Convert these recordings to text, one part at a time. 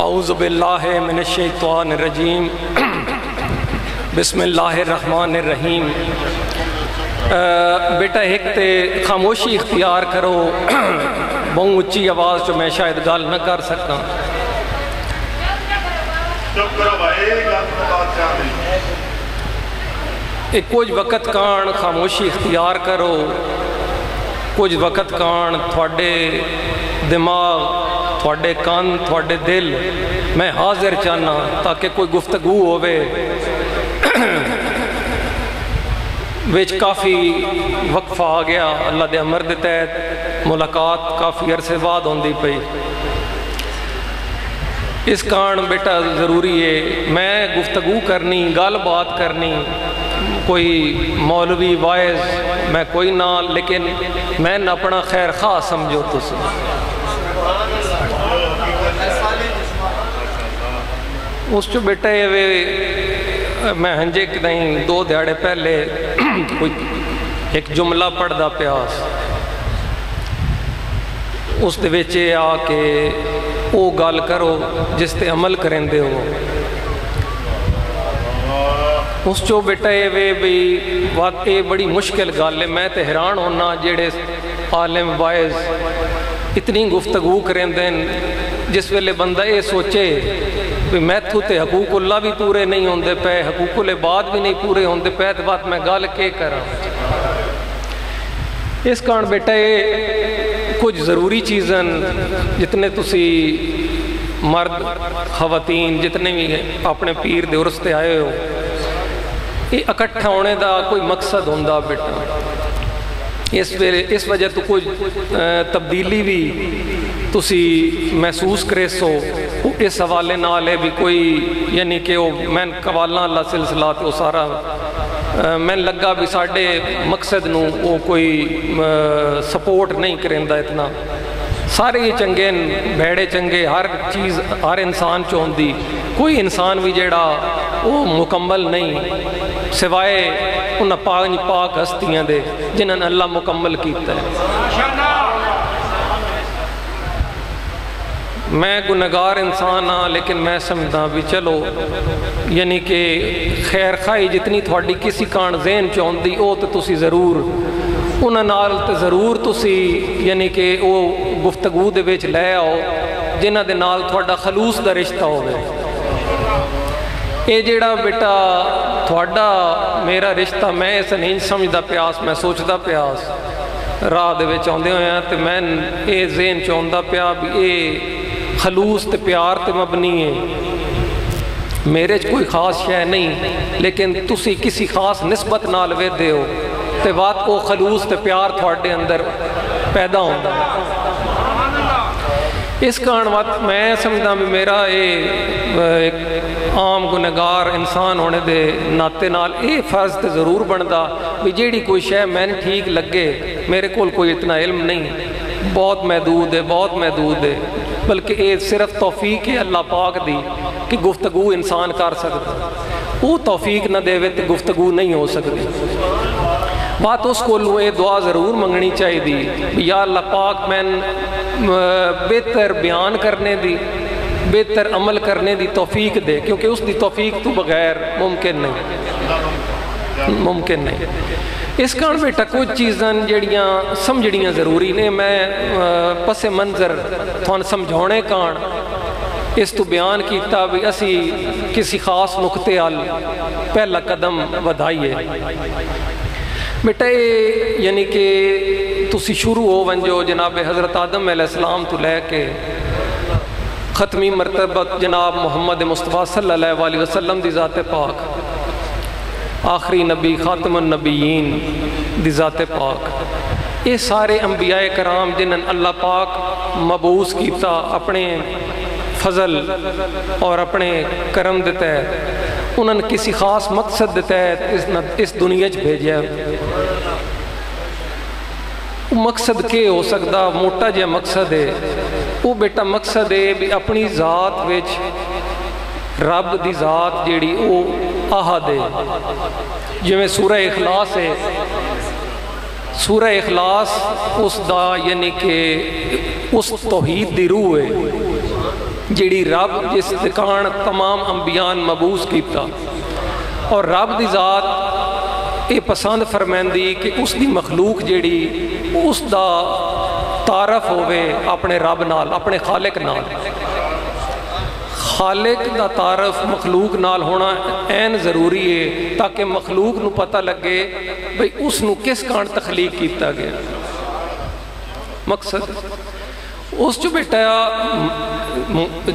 اعوذ باللہ من الشیطان الرجیم بسم اللہ الرحمن الرحیم۔ بیٹا ایک تے خاموشی اختیار کرو، بہت اچھی آواز جو میں شاید گال نہ کر سکتا۔ ایک کچھ وقت کان خاموشی اختیار کرو، کچھ وقت کان تھوڑے دماغ، تھوڑے کان، تھوڑے دل میں حاضر چاہنا تاکہ کوئی گفتگو ہوئے ویچ کافی وقفہ آ گیا۔ اللہ دے امر دے تحت ملاقات کافی عرصے بعد ہوندی پئی۔ اس کان بیٹا ضروری ہے میں گفتگو کرنی، گال بات کرنی، کوئی مولوی وائز میں کوئی نہ، لیکن میں نہ اپنا خیر خواہ سمجھو تسی۔ اس جو بیٹا میں ہنجے کہ نہیں دو دیاڑے پہلے ایک جملہ پڑھ دا پیاس، اس دے ویچے آ کے او گال کرو جس تے عمل کریں دے ہو۔ اس جو بیٹا بھی واقعی بڑی مشکل گال ہے۔ میں تے حیران ہونا جیڑے عالم وائز اتنی گفتگو کریں دیں، جس ویلے بندہ یہ سوچے کہ میں تے حقوق اللہ بھی پورے نہیں ہوندے پے، حقوق العباد بھی نہیں پورے ہوندے پے، تو بات میں گال کے کرا۔ اس کان بیٹا کچھ ضروری چیزیں جتنے تسی مرد خواتین جتنے بھی اپنے پیر دے عرس تے آئے ہو، یہ اکٹھا ہونے دا کوئی مقصد ہوندہ بیٹا۔ اس وجہ تو کچھ تبدیلی بھی تسی محسوس کرے سو اس حوالے نال ہے بھی کوئی، یعنی کہ میں قوالاں اللہ سلسلہ تے وہ سارا میں لگا بھی ساڑھے مقصد نو وہ کوئی سپورٹ نہیں کریں دا اتنا۔ سارے یہ چنگے بھیڑے چنگے، ہر چیز ہر انسان چوندی، کوئی انسان بھی جیڑا وہ مکمل نہیں سوائے انہاں پاک ہستیاں دے جنہاں اللہ مکمل کیتا ہے۔ میں گنہگار انسان ہاں، لیکن میں سمجھتا بھی چلو یعنی کہ خیر خواہی جتنی تھوڑی کسی کان ذہن چوندی او تو تسی ضرور انہاں نال تے ضرور تسی یعنی کہ او گفتگو دے وچ لے آؤ جنہاں دے نال تھوڑا خلوص دا رشتہ ہوئے۔ اے جیڑا بیٹا تھوڑا میرا رشتہ میں اسے نہیں سمجھدا پیاس، میں سوچدا پیاس راہ دے وچ آندے ہوئے ہیں، تو میں اے ذہن چوندا پیا بھی اے خلوص تے پیار تے مبنی ہے، میرے کوئی خاص شے نہیں، لیکن تسی کسی خاص نسبت نال وے دے ہو تے بات او خلوص تے پیار تھوڑے اندر پیدا ہوندہ ہے۔ اس کان وقت میں سمجھدا بھی میرا ایک عام گنہگار انسان ہونے دے ناتے نال اے فرض تے ضرور بندا بھی جیڑی کوئی شے میں نے ٹھیک لگے، میرے کول کوئی اتنا علم نہیں، بہت محدود ہے، بہت محدود ہے، بلکہ یہ صرف توفیق ہے اللہ پاک دی کہ گفتگو انسان کر سکتا، وہ توفیق نہ دے تو گفتگو نہیں ہو سکتی۔ بات اس کو لوے دعا ضرور منگنی چاہیے دی، یا اللہ پاک میں بہتر بیان کرنے دی، بہتر عمل کرنے دی توفیق دے، کیونکہ اس دی توفیق تو بغیر ممکن نہیں۔ اس کان بیٹا کچھ چیزاں جڑیاں سمجھڑیاں ضروری نے، میں پس منظر تھوان سمجھونے کان اس تو بیان کیتا بھی اسی کسی خاص نقطے آل پہلا قدم ودھائیے۔ بیٹا یعنی کہ تسی شروع ہو ونجو جناب حضرت آدم علیہ السلام تو لے کے ختمی مرتبہ جناب محمد مصطفیٰ صلی اللہ علیہ وسلم دی ذات پاک، آخری نبی خاتم النبیین دی ذات پاک، یہ سارے انبیاء کرام جنہاں اللہ پاک مبعوث کیتا اپنے فضل اور اپنے کرم دیتا ہے، انہوں نے کسی خاص مقصد دیتا ہے اس دنیا چ بھیجا۔ مقصد کے ہو سکتا موٹا جا مقصد ہے، وہ بیٹا مقصد ہے بھی اپنی ذات وچ رب دی ذات جیڑی وہ احد ہے، جو میں سورہ اخلاص ہے، سورہ اخلاص اس دا یعنی کہ اس توحید دی روح ہے، جیڑی رب جس دکان تمام انبیاء مبعوث کیتا، اور رب دی ذات یہ پسند فرمائندی کہ اس دی مخلوق جیڑی اس دا تعارف ہوئے اپنے رب نال، اپنے خالق نال۔ خالق دا تعارف مخلوق نال ہونا این ضروری ہے تاکہ مخلوق نو پتہ لگے بھئی اس نو کس کان تخلیق کیتا گیا۔ مقصد اس جو بیٹا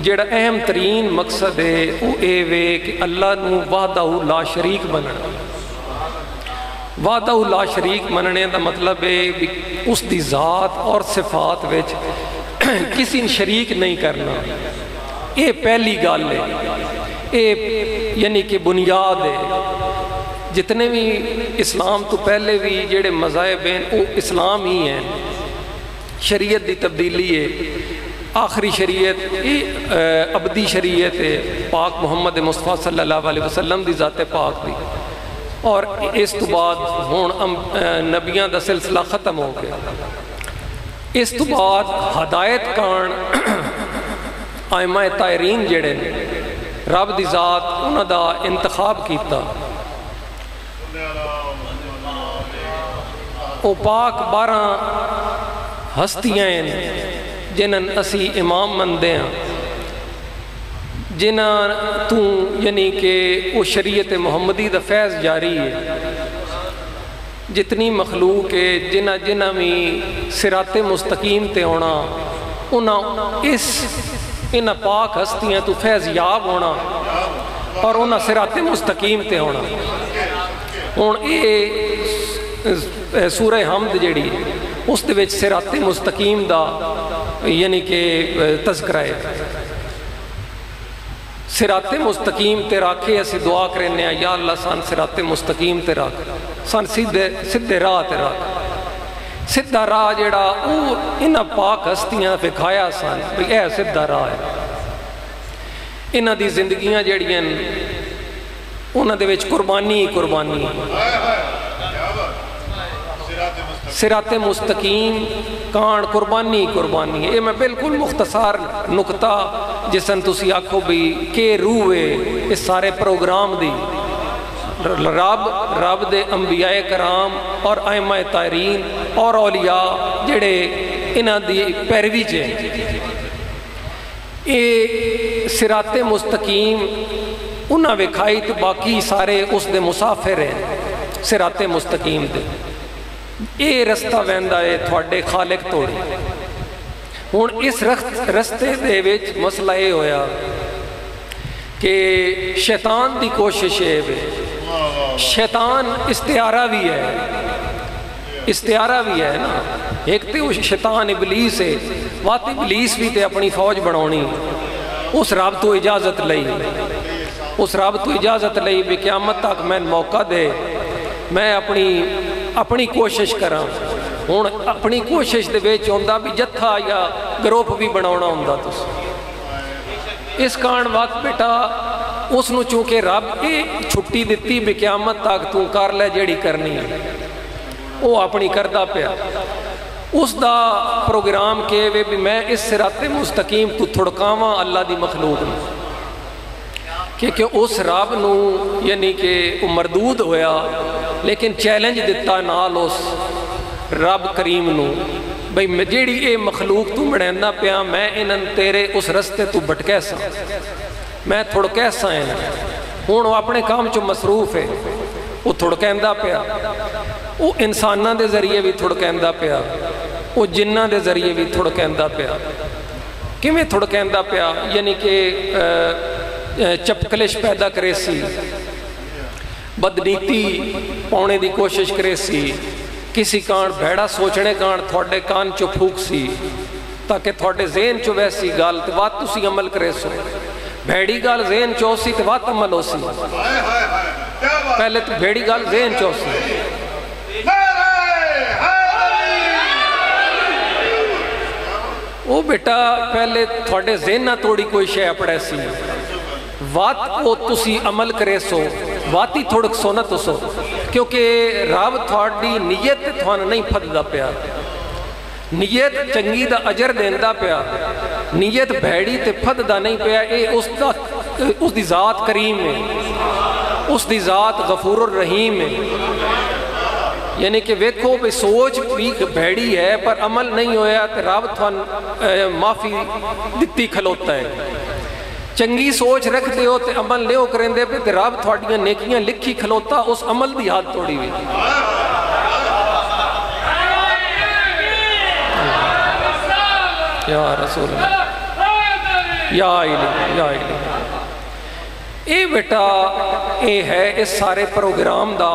جڑا اہم ترین مقصد ہے وہ اے وے کہ اللہ نو وحدہ لا شریک بننا۔ وحدہ لا شریک مننے دا مطلب ہے کہ اس دی ذات اور صفات وچ کسی نے شریک نہیں کرنا۔ یہ پہلی گل ہے، یہ یعنی کہ بنیاد ہے۔ جتنے بھی اسلام تو پہلے بھی جڑے مذاہب ہیں وہ اسلام ہی ہیں۔ شریعت دی تبدیلی ہے، آخری شریعت ابدی شریعت ہے پاک محمد مصطفیٰ صلی اللہ علیہ وسلم دی ذات پاک دی، اور اس تو بعد ہون نبیاں دا سلسلہ ختم ہو گیا۔ اس تو بعد ہدایت کان آئمہ طاہرین جڑے نے رب دی ذات انہاں دا انتخاب کیتا، او پاک 12 ہستیاں ہیں جنہاں اسی امام مندے ہیں، جنہاں تو یعنی کہ وہ شریعت محمدی دا فیض جاری ہے۔ جتنی مخلوق ہے جنہاں بھی صراط مستقیم تے ہونا، انہاں پاک ہستیاں تو فیض یاب ہونا اور انہاں صراط مستقیم تے ہونا۔ ہن یہ سورہ حمد جڑی اس دے وچ صراط مستقیم دا یعنی کہ تذکرہ ہے۔ صراط مستقیم تے راکھے اسی دعا کرنے ہیں، یا اللہ سان صراط مستقیم تے راکھ، سان سیدھے راہ تے راکھ۔ سیدھا راہ جڑا وہ انہاں پاک ہستیاں دکھایا سان بھئی اے سیدھا راہ ہے۔ انہاں دی زندگیاں جڑیاں انہاں دے وچ قربانی قربانی، صراط مستقیم کان قربانی قربانی۔ یہ میں بالکل مختصر نقطہ جسن تسی آکھو بھی کہ روح ہے اس سارے پروگرام دی، رب دے انبیاء کرام اور ائمہ طاہرین اور اولیاء جڑے انہاں دی پیروی چ یہ صراط مستقیم انہاں وکھائی تو باقی سارے اس دے مسافر ہیں صراط مستقیم دے۔ یہ رستہ ویندا ہے تھوڑے خالق توڑی۔ ہن اس رستے دے وچ مسئلہ یہ ہویا کہ شیطان دی کوشش ہے، شیطان استعارہ بھی ہے نا۔ ایک تو شیطان ابلیس ہے، وات ابلیس بھی تے اپنی فوج بناونی، اس رب تو اجازت لئی بھی قیامت تک میں موقع دے میں اپنی کوشش کراں۔ ہن اپنی کوشش دے وچ ہوندا بھی جتھا یا گروپ بھی بناونا ہوندا تس۔ اس کان وقت بیٹا اس نو چونکہ رب کی چھٹی دیتی بھی قیامت تک تو کر لے جیڑی کرنی ہے، وہ اپنی کردہ پیا۔ اس دا پروگرام کے وے بھی میں اس صراط مستقیم تو تھڑکاواں اللہ دی مخلوق نو، کہ اس رب نو یعنی کہ وہ مردود ہویا، لیکن چیلنج دیتا نال اس رب کریم نو بھئی جیڑی اے مخلوق تو بنیندہ پیا میں انہن تیرے اس رستے تو بٹکے سا، میں تھوڑکے سا ہیں۔ ہون وہ اپنے کام چو مصروف ہے، وہ تھوڑکیندہ پیا، وہ انسانہ دے ذریعے بھی تھوڑکیندہ پیا، وہ جنہ دے ذریعے بھی تھوڑکیندہ پیا۔ کیوں تھوڑکیندہ پیا؟ یعنی کہ چپکلش پیدا کرے سی، بدنیتی پاؤنے دی کوشش کرے سی، کسی کان بھیڑا سوچنے کان تھوڑے کان چو پھوک سی تاکہ تھوڑے ذہن چو ویسی گال تو بات تسی عمل کرے سو، بھیڑی گال ذہن چو سی تو بات عمل ہو سی، پہلے تو بھیڑی گال ذہن چو سی۔ وہ بیٹا پہلے تھوڑے ذہن نہ توڑی کوئی شے اپڑے سی، وات کو تسی عمل کرے سو، واتی تھوڑک سو نہ تو سو، کیونکہ رب تھوڑی نیت تھوڑا نہیں پھددا پیا، نیت چنگی دا اجر دیندہ پیا، نیت بھیڑی تے پھددا نہیں پیا، اے اس دی ذات کریم ہے، اس دی ذات غفور الرحیم ہے۔ یعنی کہ ویکھو بھی سوچ بھی بھیڑی ہے پر عمل نہیں ہویا تے رب تھان معافی دتی کھلوتا ہے۔ چنگی سوچ رکھ دیو تے عمل نہیں ہو کریں دے پہ تے رب تھوڑیاں نیکیاں لکھی کھلوتا، اس عمل دی ہاتھ توڑی ہوئی۔ یا رسول اللہ، یا الہی، یا الہی۔ اے بیٹا اے ہے اس سارے پروگرام دا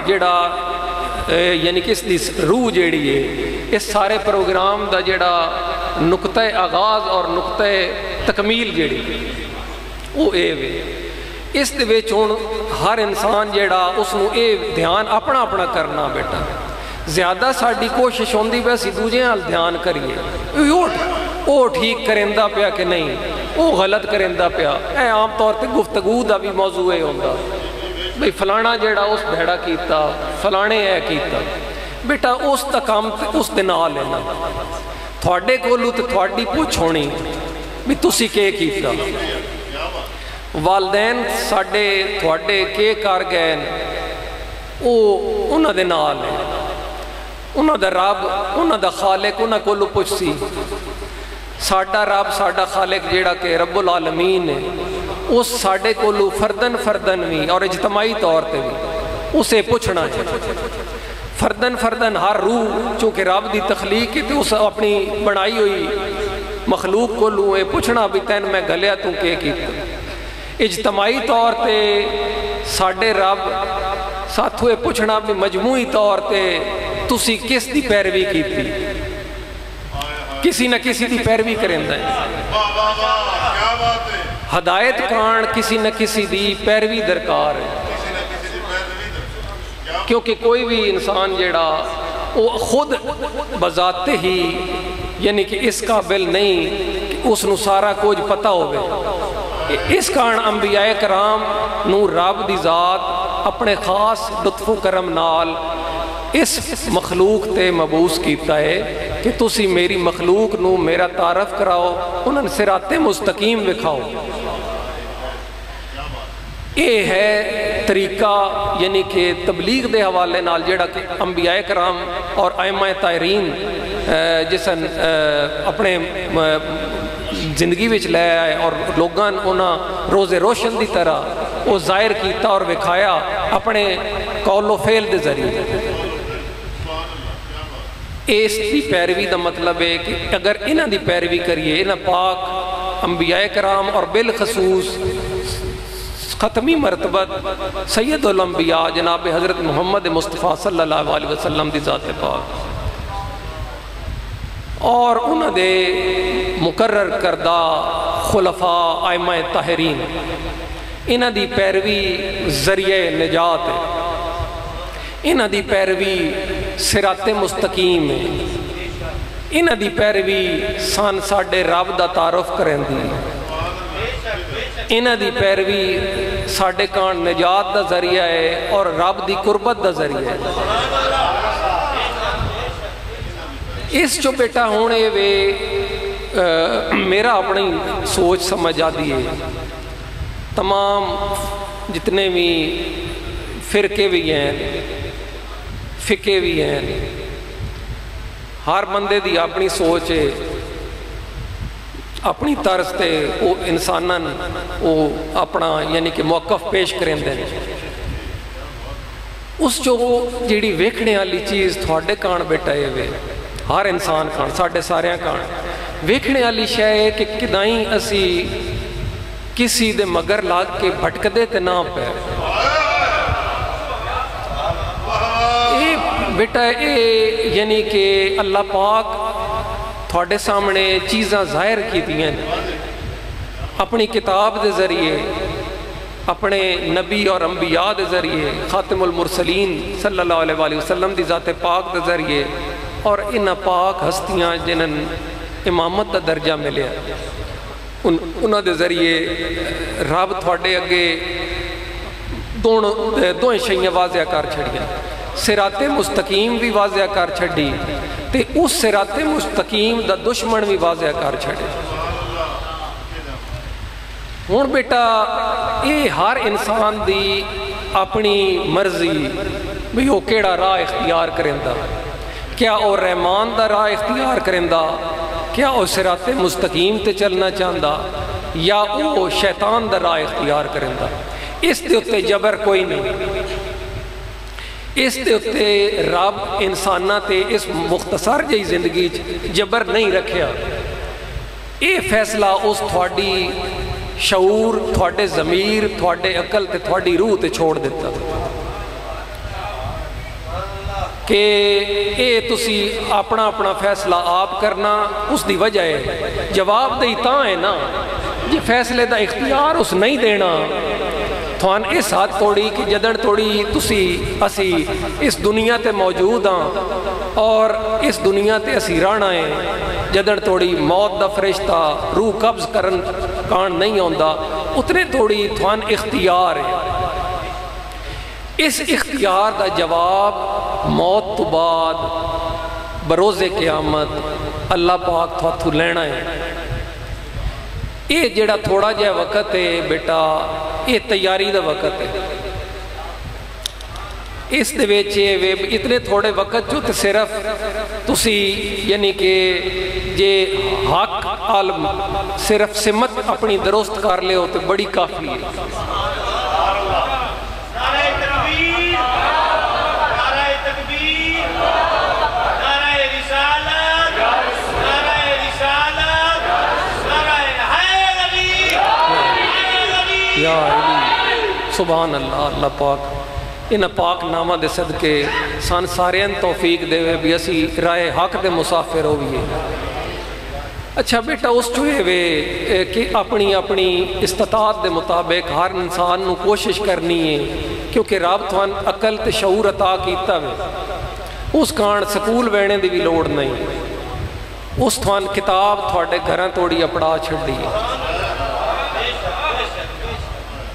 جڑا یعنی کہ اس دی روح جیڑی ہے، اس سارے پروگرام دا جڑا نقطہ آغاز اور نقطہ تکمیل جیڑی وہ اے وے۔ اس دے وچ ہن ہر انسان جیڑا اس نو اے دھیان اپنا اپنا کرنا بیٹا۔ زیادہ ساڈی کوشش ہوندی پئی اسی دوجے نال دھیان کریے، او ٹھیک کریندا پیا کہ نہیں، او غلط کریندا پیا۔ اے عام طور تے گفتگو دا بھی موضوع ہوندا بھئی فلانا جیڑا اس بھیڑا کیتا، فلانے اے کیتا۔ بیٹا اس دا کام اس دے نال ہے نا، تھوڑے کولو تے تھوڑی پوچھ ہونی بھی تسی کے کیتا۔ والدین ساڈے تھوڑے کے کر گئے او انہاں دے نال ہے، انہاں دا رب، انہاں دا خالق انہاں کولو پوچھ سی۔ ساڈا رب ساڈا خالق جیڑا کہ رب العالمین ہے، اس ساڈے کولو فردن فردن بھی اور اجتماعی طور تے بھی اسے پوچھنا ہے۔ فردن فردن ہر روح چونکہ رب دی تخلیق ہے تو اس اپنی بنائی ہوئی مخلوق کولو اے پوچھنا بھی تین میں گلیا تو کے کیتا۔ اجتماعی طور تے ساڈے رب ساتھو اے پوچھنا بھی مجموعی طور تے تسی کس دی پیروی کیتی، کسی نہ کسی دی پیروی کریندا ہے۔ ہدایت کان کسی نہ کسی دی پیروی درکار ہے، کیونکہ کوئی بھی انسان جیڑا وہ خود بذات ہی یعنی کہ اس قابل نہیں کہ اس نو سارا کچھ پتہ ہوئے۔ اس کان انبیاء کرام نو رب دی ذات اپنے خاص لطف و کرم نال اس مخلوق تے مبعوث کیتا ہے کہ تسی میری مخلوق نو میرا تعارف کراؤ، انہاں صراط مستقیم وکھاؤ۔ یہ ہے طریقہ یعنی کہ تبلیغ دے حوالے نال جڑا کہ انبیاء کرام اور ائمہ طاہرین جسن اپنے زندگی وچ لے آئے اور لوگاں انہاں روز روشن دی طرح وہ ظاہر کیتا اور وکھایا اپنے قول و فعل دے ذریعے۔ اس دی پیروی دا مطلب ہے کہ اگر انہاں دی پیروی کریے، انہاں پاک انبیاء کرام اور بالخصوص ختمی مرتبہ سید الانبیاء جناب حضرت محمد مصطفیٰ صلی اللہ علیہ وسلم دی ذات پاک اور انہاں دے مقرر کردہ خلفاء ائمہ طاہرین، انہاں دی پیروی ذریعہ نجات ہے، انہاں دی پیروی صراط مستقیم ہے، انہاں دی پیروی سان ساڈے رب دا تعارف کریں دی، انہاں دی پیروی ساڈے کان نجات دا ذریعہ ہے اور رب دی قربت دا ذریعہ ہے۔ اس جو بیٹا ہونے وے میرا اپنی سوچ سمجھ آدھی ہے، تمام جتنے بھی فرقے بھی ہیں، فقے بھی ہیں، ہر بندے دی اپنی سوچ ہے، اپنی طرز تے وہ انساناں وہ اپنا یعنی کہ موقف پیش کریں دیں۔ اس جو جیڑی ویکھنے والی چیز تھوڑے کان بیٹا ہے وے ہر انسان کان ساڑھے سارے کان ویکھنے والی شے ہے کہ کدائیں اسی کسی دے مگر لاگ کے بھٹک دے تے نہ پہ اے بیٹا اے یعنی کہ اللہ پاک تھوڑے سامنے چیزاں ظاہر کی دیں اپنی کتاب دے ذریعے، اپنے نبی اور انبیاء دے ذریعے، خاتم المرسلین صلی اللہ علیہ وسلم دی ذات پاک دے ذریعے اور ان پاک ہستیاں جنہاں امامت دا درجہ ملیا انہاں دے ذریعے رب تھوڑے اگے دو شیئیں واضح کر چھڑیاں۔ صراط مستقیم بھی واضح کر چھڑی تے اس صراط مستقیم دا دشمن بھی واضح کر چھڑے. ہوں بیٹا یہ ہر انسان دی اپنی مرضی بھی وہ کیڑا راہ اختیار کریندا. کیا وہ رحمان دا راہ اختیار کریندا؟ کیا وہ صراط مستقیم تے چلنا چاہندا یا وہ شیطان دا راہ اختیار کریندا؟ اس دے اتے جبر کوئی نہیں. اس دے اتے رب انساناں تے اس مختصر جہی زندگی جبر نہیں رکھیا. یہ فیصلہ اس تھوڑی شعور، تھوڑے ضمیر، تھوڑے عقل تے تھوڑی روح تے چھوڑ دیتا کہ اے تسی اپنا اپنا فیصلہ آپ کرنا. اس دی وجہ ہے جواب دہی تاں ہے نا جی فیصلے دا اختیار اس نہیں دینا. تھوان اس حد توڑی کہ جدن توڑی تسی اسی اس دنیا تے موجود ہاں اور اس دنیا تے اسی رانا ہے. جدن توڑی موت دا فرشتہ روح قبض کرن کان نہیں ہوندا اتنے توڑی تھوان اختیار ہے. اس اختیار دا جواب موت تو بعد بروز قیامت اللہ پاک تھواتھو لینا ہے. یہ جڑا تھوڑا جہا وقت ہے بیٹا یہ تیاری دا وقت ہے. اس دے وچ اتنے تھوڑے وقت جو تے صرف تسی یعنی کہ جے حق عالم صرف سمت اپنی درست کر لے ہو تو بڑی کافی ہے. یا علی سبحان اللہ. اللہ پاک ان پاک نامہ دے صدقے سان سارے توفیق دے بھی اسی رائے حق دے مسافر ہوئیے. اچھا بیٹا اس چوئے وے کہ اپنی اپنی استطاعت دے مطابق ہر انسان نو کوشش کرنی ہے کیونکہ رب تھوان عقل تے شعور عطا کیتا وے. اس کان سکول وینے دی بھی لوڑ نہیں. اس تھوان کتاب تھوڑے گھراں توڑی اپڑا چھڑ دی.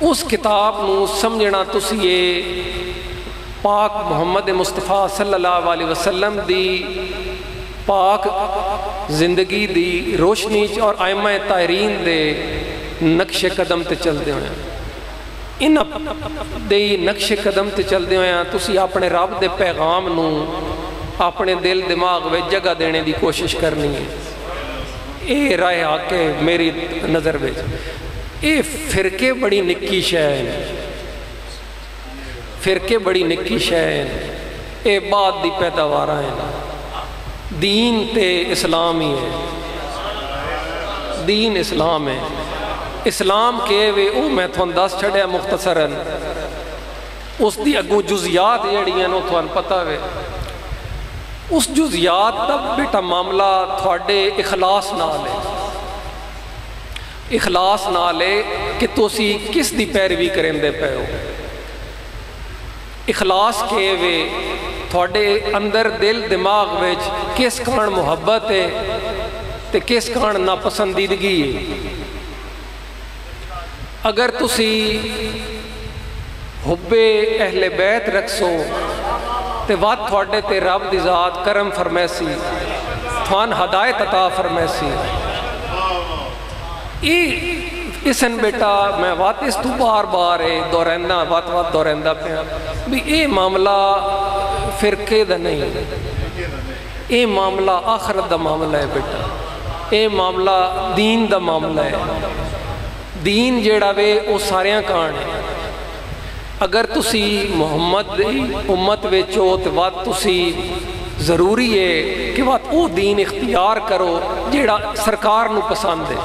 اس کتاب نو سمجھنا تسی یہ پاک محمد مصطفیٰ صلی اللہ علیہ وسلم دی پاک زندگی دی روشنی اور ائمہ طاہرین دے نقش قدم تے چل دے ہوئے. ان دے نقش قدم تے چل دے ہوئے تسی اپنے رب دے پیغام نو اپنے دل دماغ میں جگہ دینے دی کوشش کرنی ہے. اے رائے آکے میری نظر وچ اے فرقے بڑی نکی شے ہیں. فرقے بڑی نکی شے ہیں. اے بعد دی پیداوار ہیں. دین تے اسلام ہی ہے. دین اسلام ہے. اسلام کے وے او میں تھوان دس چھڑیا مختصراً اس دی اگو جزیات جڑی ہیں نو تھوان پتہ وے. اس جزیات تب بیٹا معاملہ تھوڑے اخلاص نال ہے. اخلاص نالے کہ تسی کس دی پیروی کریں دے پہ ہو. اخلاص کے وے تھوڑے اندر دل دماغ وچ کس کان محبت ہے تے کس کان ناپسندیدگی ہے. اگر تسی حب اہل بیت رکھسو تے وات تھوڑے تے رب دی ذات کرم فرمیسی تھوان ہدایت عطا فرمیسی. اسن بیٹا میں وات اس تو بار بار دورندہ وات دورندہ پہ بھی اے معاملہ فرقے دا نہیں. اے معاملہ آخرت دا معاملہ ہے بیٹا. اے معاملہ دین دا معاملہ ہے. دین جیڑا وے او ساریاں کان ہے. اگر تسی محمد امت ویچو تو وات تسی ضروری ہے کہ وات او دین اختیار کرو جیڑا سرکار نو پسند ہے.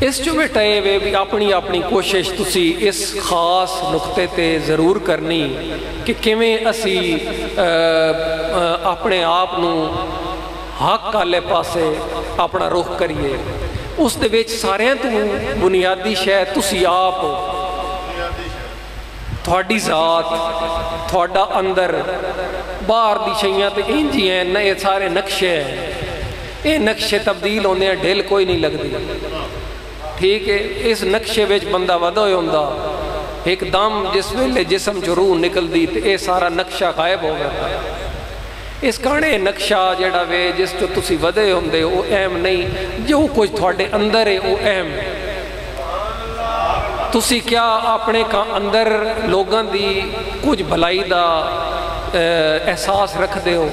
اس جو بیٹا ہے بھی اپنی اپنی کوشش تسی اس خاص نقطے تے ضرور کرنی کہ کیویں اسی اپنے آپ نو حق والے پاسے اپنا رخ کریے. اس دے وچ سارے تو بنیادی شے تسی آپ ہو. تھوڑی ذات تھوڑا اندر باہر دی شیاں تے انجی ہیں نئے سارے نقشے ہیں. یہ نقشے تبدیل ہونے ہیں، ڈھل کوئی نہیں لگتی، ٹھیک ہے؟ اس نقشے وچ بندہ ودا ہویا ہوندا، ایک دم جس ویلے جسم چ روح نکل دی تے اے سارا نقشہ غائب ہو گیا۔ اس کارنے نقشہ جڑا وے جس جو تسی ودے ہوندے وہ اہم نہیں، جو کچھ تھوڑے اندر ہے وہ اہم ہے۔ تسی کیا اپنے کا اندر لوگاں دی کچھ بھلائی دا احساس رکھ دے ہو؟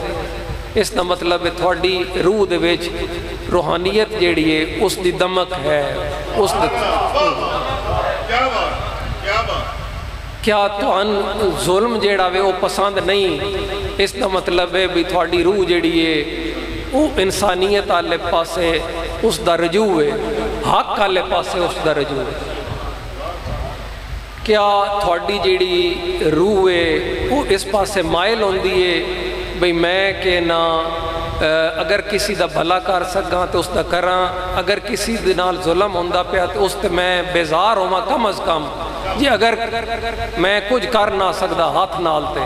اس کا مطلب ہے تھوڑی روح دے وچ روحانیت جیڑی ہے اس دی دمک ہے، اس دی کیا تو ظلم جیڑا وے وہ پسند نہیں؟ اس کا مطلب ہے بھی تھوڑی روح جیڑی ہے وہ انسانیت آلے پاسے اس دا رجوع ہے، حق آلے پاسے اس دا رجوع ہے۔ کیا تھوڑی جیڑی روح ہے وہ اس پاسے مائل ہوندی ہے بھئی میں کہ نہ اگر کسی دا بھلا کر سکاں تو اس دا کراں، اگر کسی دے نال ظلم ہوندا پیا تو اس تے میں بیزار ہوواں کم از کم، جی اگر میں کچھ کر نہ سکدا ہاتھ نال تے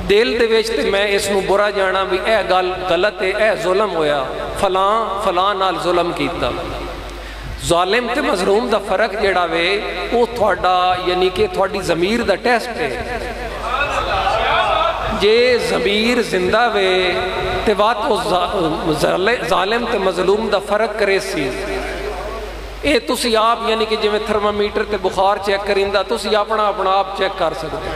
دل دے وچ تے میں اس نو برا جانا بھی اے گل غلط ہے، اے ظلم ہویا، فلاں نال ظلم کیتا۔ ظالم تے مظلوم دا فرق جڑا وے وہ تھوڑا یعنی کہ تھوڑی ضمیر دا ٹیسٹ ہے۔ جے ضمیر زندہ وے تے بات ظالم تے مظلوم دا فرق کرے سی۔ اے تسی آپ یعنی کہ جو میں تھرمامیٹر تے بخار چیک کریندا تسی اپنا آپ چیک کر سکتے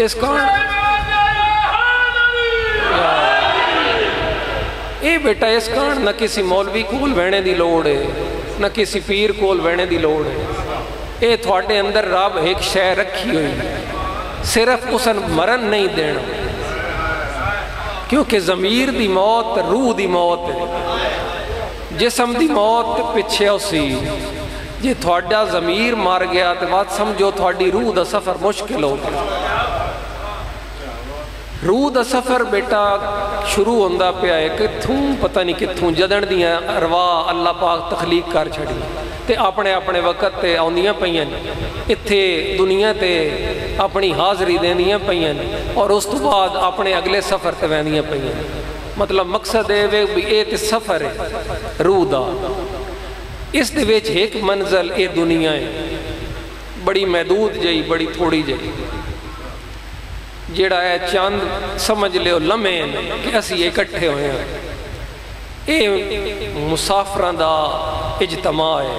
اس کان اے بیٹا اس کان نہ کسی مولوی کول وینے دی لوڑ ہے، نہ کسی پیر کول وینے دی لوڑ ہے۔ اے تھوڑے اندر رب ایک شے رکھی ہوئی ہے، صرف اسن مرن نہیں دینا، کیونکہ ضمیر دی موت روح دی موت ہے، جسم دی موت پچھے ہو سی۔ جی تھوڑا ضمیر مار گیا تو بات سمجھو تھوڑی روح دا سفر مشکل ہو گیا۔ روح دا سفر بیٹا شروع ہوندہ پہ آئے کتھوں پتہ نہیں کتھوں جدن دیاں ارواح اللہ پاک تخلیق کر چھڑی تے اپنے وقت تے آندیاں پئیاں اتھے دنیا تے اپنی حاضری دیندیاں پئیاں اور اس تو بعد اپنے اگلے سفر تے ویندیاں پئیاں۔ مطلب مقصد ہے بھی اے تے سفر ہے روح دا، اس دے وچ ایک منزل اے دنیا ہے بڑی محدود جئی، بڑی تھوڑی جئی، جیڑا ہے چاند سمجھ لے لمحے کہ اسی اکٹھے ہوئے ہیں۔ اے مسافران دا اجتماع ہے،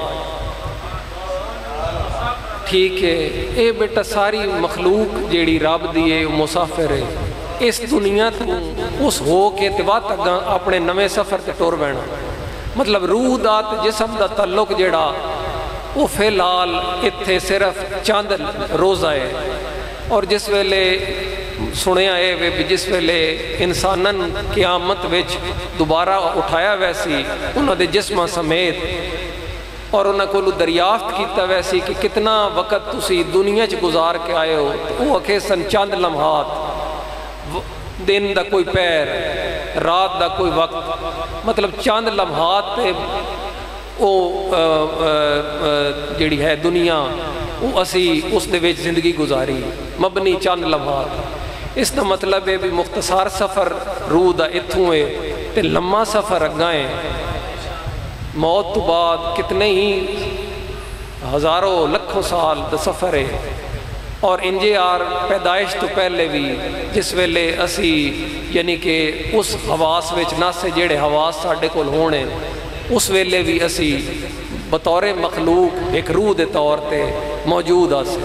ٹھیک ہے؟ اے بیٹا ساری مخلوق جیڑی رب دی ہے مسافر ہے، اس دنیا تو اس ہو کے تبات اپنے نوے سفر تے ٹور بینا۔ مطلب روح دا تے جسم دا تعلق جیڑا وہ فی الحال اتھے صرف چاند روزہ ہے، اور جس ویلے سنیا ہے بھی جس ویلے انسانن قیامت وچ دوبارہ اٹھایا ویسی انہوں دے جسمہ سمیت اور انہوں کو دریافت کیتا ویسی کہ کتنا وقت تسی دنیا چ گزار کے آئے ہو، وہ اکھے سن چاند لمحات، دن دا کوئی پیر، رات دا کوئی وقت، مطلب چاند لمحات تے وہ جڑی ہے دنیا وہ اسی اس دے وچ زندگی گزاری مبنی چاند لمحات۔ اس کا مطلب ہے بھی مختصر سفر روح دا اتھوں ہے تے لمحہ سفر اگائیں، موت تو بعد کتنے ہی ہزاروں لکھوں سال دا سفر ہے۔ اور انجے آر پیدائش تو پہلے بھی جس ویلے اسی یعنی کہ اس حواس وچ نہ سے جڑے حواس ساڑھے کول ہونے اس ویلے بھی اسی بطور مخلوق ایک روح دے طور تے موجود آسے۔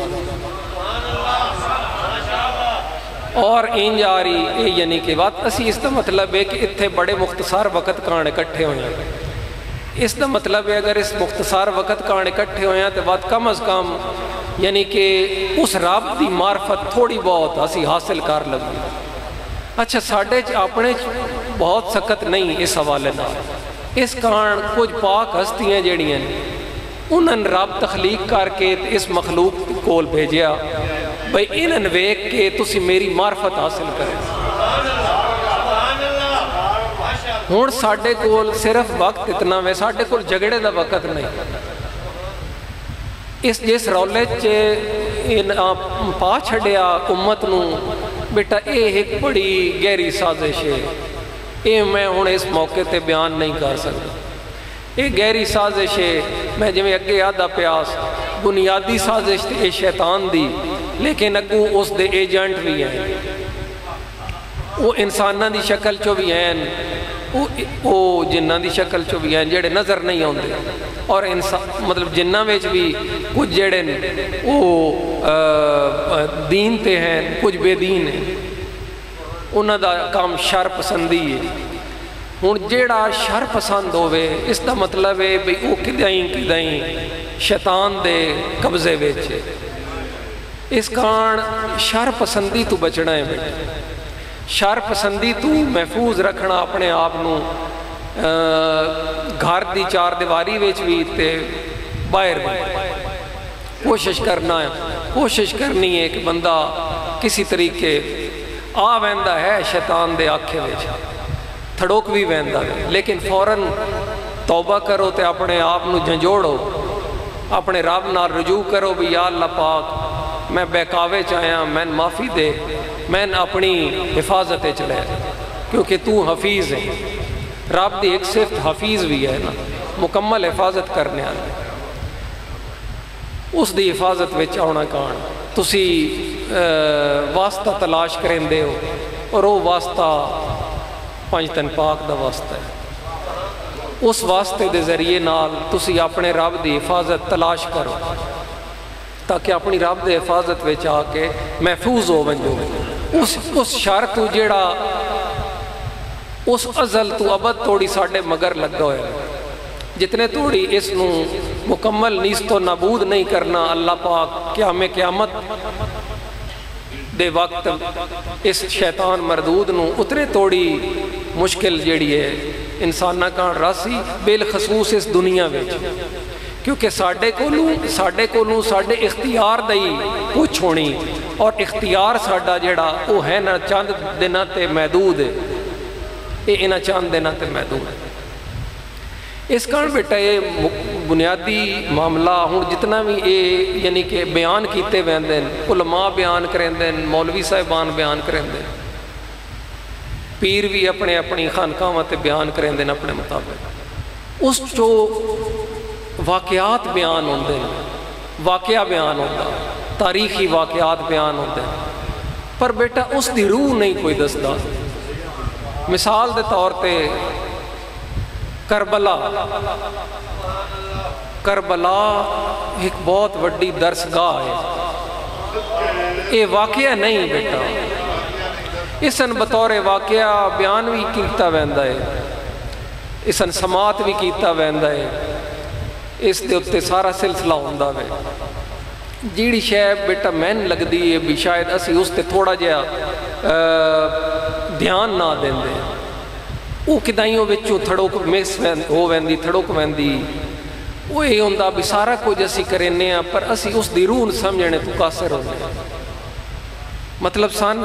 اور انج آری اے یعنی کہ بات اسی اس کا مطلب ہے کہ اتھے بڑے مختصر وقت کان اکٹھے ہوئے ہیں۔ اس کا مطلب ہے اگر اس مختصر وقت کان اکٹھے ہوئے ہیں تو بات کم از کم یعنی کہ اس رب دی معرفت تھوڑی بہت اسی حاصل کر لگی۔ اچھا ساڑھے اپنے بہت سخت نہیں اس حوالے نہ، اس کان کچھ پاک ہستیاں جڑیاں انہاں رب تخلیق کر کے اس مخلوق کول بھیجیا بھئی انہاں ویک کے تسی میری معرفت حاصل کریں۔ ہون ساڑھے کول صرف وقت اتنا وے، ساڑھے کول جگڑے دا وقت نہیں۔ اس جس رولے چے پا چھڑیا امت نو بیٹا اے ایک بڑی گہری سازش ہے، یہ میں ہوں اس موقع تے بیان نہیں کر سکتا. یہ گہری سازش ہے. میں جویں اگے آدھا پیاس بنیادی سازش تے شیطان دی، لیکن اگوں اس دے ایجنٹ بھی ہیں. وہ انساناں دی شکل چو بھی ہیں، وہ جنہاں دی شکل چو بھی ہیں جڑے نظر نہیں آتے. اور مطلب جنہاں وچ بھی کچھ جڑے وہ دین تے ہیں، کچھ بے دین ہیں. انہاں دا کام شر پسندی ہے. ہوں جیڑا شر پسند ہوئے اس دا مطلب ہے بھئی وہ کدائیں شیطان دے قبضے وچ. اس کان شر پسندی تو بچنا ہے بیٹا. شر پسندی تو محفوظ رکھنا اپنے آپ نو گھر دی چار دیواری وچ بھی تے باہر بھی. کوشش کرنا ہے، کوشش کرنی ہے کہ بندہ کسی طریقے آ ویندا ہے شیطان دے آنکھے وچ، تھڑوک بھی ویندا ہے، لیکن فوراً توبہ کرو تے اپنے آپ نو جھنجوڑو، اپنے رب نال رجوع کرو بھی یا اللہ پاک میں بہکاوے چاہیاں، میں معافی دے، میں اپنی حفاظت چلے، کیونکہ تو حفیظ ہے. رب دی ایک صفت حفیظ بھی ہے نا، مکمل حفاظت کرنے والا. اس دی حفاظت وچ آنا کان تسی واسطہ تلاش کریں دے ہو، اور وہ واسطہ پنج تن پاک دا واسطہ ہے. اس واسطے دے ذریعے نال تسی اپنے رب دی حفاظت تلاش کرو تاکہ اپنی رب دے حفاظت وچ آ کے محفوظ ہو ونجو. اس شر تو جیڑا اس ازل تو ابد توڑی ساڑے مگر لگا ہوئے، جتنے توڑی اس نو مکمل نیست و نابود نہیں کرنا اللہ پاک قیامت دے وقت اس شیطان مردود نو اتنے توڑی مشکل جیڑی ہے انسانہ کان راسی بالخصوص اس دنیا میں. کیونکہ ساڑے کولوں ساڑے اختیار دائی کچھ ہونی، اور اختیار ساڑا جیڑا وہ ہے نا چند دنہ تے محدود ہے. یہ انہ چند دنہ تے محدود ہے. اس کان بیٹا یہ بنیادی معاملہ ہوں جتنا بھی یہ یعنی کہ بیان کیتے ویندیں، علماء بیان کریں دیں، مولوی صاحبان بیان کریں دیں، پیر بھی اپنی خانقاہاں تے بیان کریں دیں اپنے مطابق. اس جو واقعات بیان ہوندے ہیں، واقعہ بیان ہوتا، تاریخی واقعات بیان ہوتے ہیں، پر بیٹا اس دی روح نہیں کوئی دستا. مثال دے طور تے کربلا ایک بہت وڈی درسگاہ ہے. یہ واقعہ نہیں بیٹا، اسن بطور واقعہ بیان بھی کیتا ویندا ہے، اسن سماعت بھی کیتا ویندا ہے. اس دے اتے سارا سلسلہ ہوندا ہے. جیڑی شے بیٹا مین لگ دی ہے بھی شاید اسی اس تے تھوڑا جہا دھیان نہ دیں دے، وہ کدائیوں بچوں تھڑوک مس ہو ویندی، تھڑوک ویندی. وہ یہ ہوندہ بھی سارا کچھ اسی کرنے ہیں پر اسی اس دی روح سمجھنے تو قاصر ہوندے ہیں. مطلب سان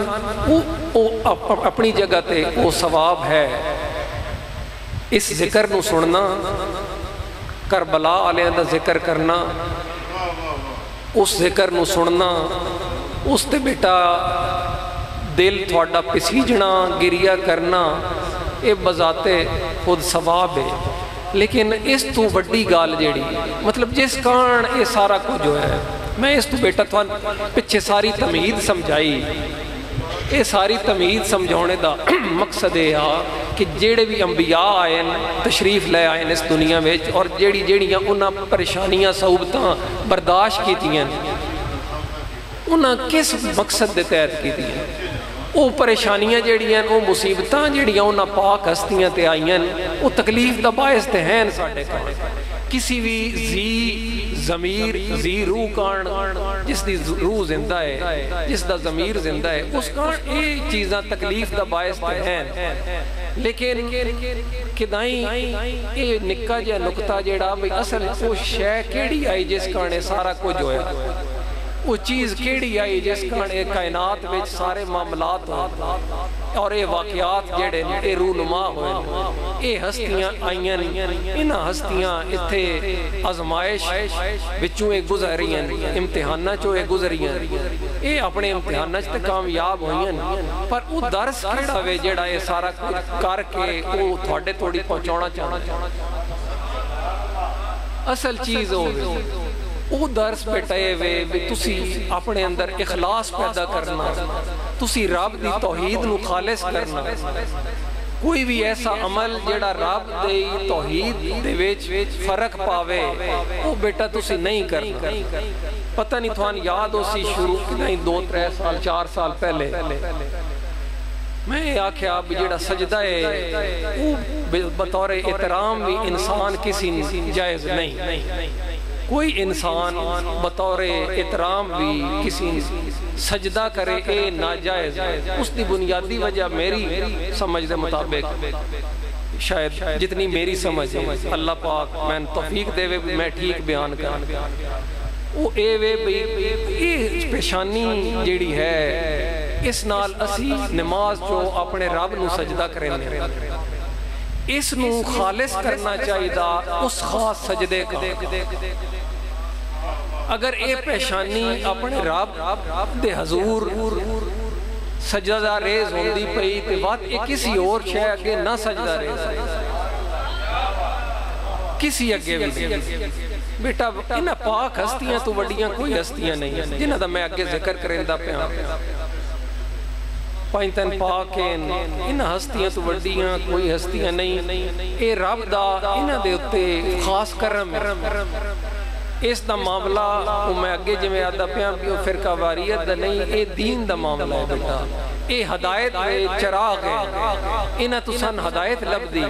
اپنی جگہ تے وہ ثواب ہے اس ذکر نو سننا، کربلا علیہ دا ذکر کرنا، اس ذکر نو سننا، اس تے بیٹا دل تھوڑا پسیجنا، گریہ کرنا، یہ بذاتے خود ثواب ہے. لیکن اس تو بڑی گال جیڑی مطلب جس کان یہ سارا کچھ جو ہے، میں اس تو بیٹا تو پچھے ساری تمہید سمجھائی. یہ ساری تمہید سمجھونے دا مقصد ہے کہ جیڑے بھی انبیاء آئے تشریف لے آئے اس دنیا میں، اور جیڑیاں انہاں پریشانیاں صعوبتاں برداشت کیتیاں، انہاں کس مقصد دے تحت کیتیاں. وہ پریشانیاں جیڑیاں، وہ مصیبتاں جیڑیاں انہاں پاک ہستیاں تے آئیاں، وہ تکلیف دا باعث تے ہیں ساڑے کان. کسی بھی ضمیر زی روح کان جس دی روح زندہ ہے، جس دا ضمیر زندہ ہے، اس کان یہ چیزاں تکلیف دا باعث تے ہیں. لیکن کدائیں یہ نکا جا نکتہ جیڑا بھئی اصل وہ شے کیڑی آئی جس کانے سارا کچھ ہویا. وہ چیز کیڑی آئی جس کان ایک کائنات وچ سارے معاملات ہوئے اور اے واقعات جڑے اے رونما ہوئے اے ہستیاں آئیاں انہاں ہستیاں اتھے آزمائش وچوں ایک گزریاں امتحاناں چوں ایک گزریاں اے اپنے امتحاناں تے کامیاب ہوئیاں پر وہ درس کیڑا وے جڑا اے سارا کر کے وہ تھوڑے توڑی پہنچانا چاہنا اصل چیز ہوئے وہ درس بیٹھائے ہوئے بھی تسی اپنے اندر اخلاص پیدا کرنا تسی رب دی توحید نو خالص کرنا کوئی بھی ایسا عمل جڑا رب دی توحید دے وچ فرق پاوے وہ بیٹا تسی نہیں کرنا پتہ نہیں تھوان یاد ہو سی شروع نہیں 2-3 سال 4 سال پہلے میں آکھیا اب جڑا سجدہ ہے وہ بطور احترام بھی انسان کسی جائز نہیں کوئی انسان بطور احترام بھی کسی سجدہ کرے اے ناجائز اس دی بنیادی وجہ میری سمجھ دے مطابق شاید جتنی میری سمجھ ہے اللہ پاک میں توفیق دے وے میں ٹھیک بیان کر وہ اے وے بھی پیشانی جیڑی ہے اس نال اسی نماز جو اپنے رب نو سجدہ کریں اس نو خالص کرنا چاہیے اس خاص سجدے کا اگر اے پیشانی اپنے رب دے حضور سجدہ ریز ہوندی پئی تے بات اے کسی اور شے اگے نہ سجدہ ریز کسی اگے بھی بیٹا انہاں پاک ہستیاں تو وڈیاں کوئی ہستیاں نہیں جنہاں دا میں اگے ذکر کریندا پیاں پائنتن پاک انہاں ہستیاں تو وڈیاں کوئی ہستیاں نہیں اے رب دا انہاں دے اتے خاص کرم اس دا معاملہ میں اگے جو میں آدھا پیاں بھی فرقہ واریت دا نہیں اے دین دا معاملہ ہے بیٹا اے ہدایت دے چراغ ہے انہاں تو سن ہدایت لب دی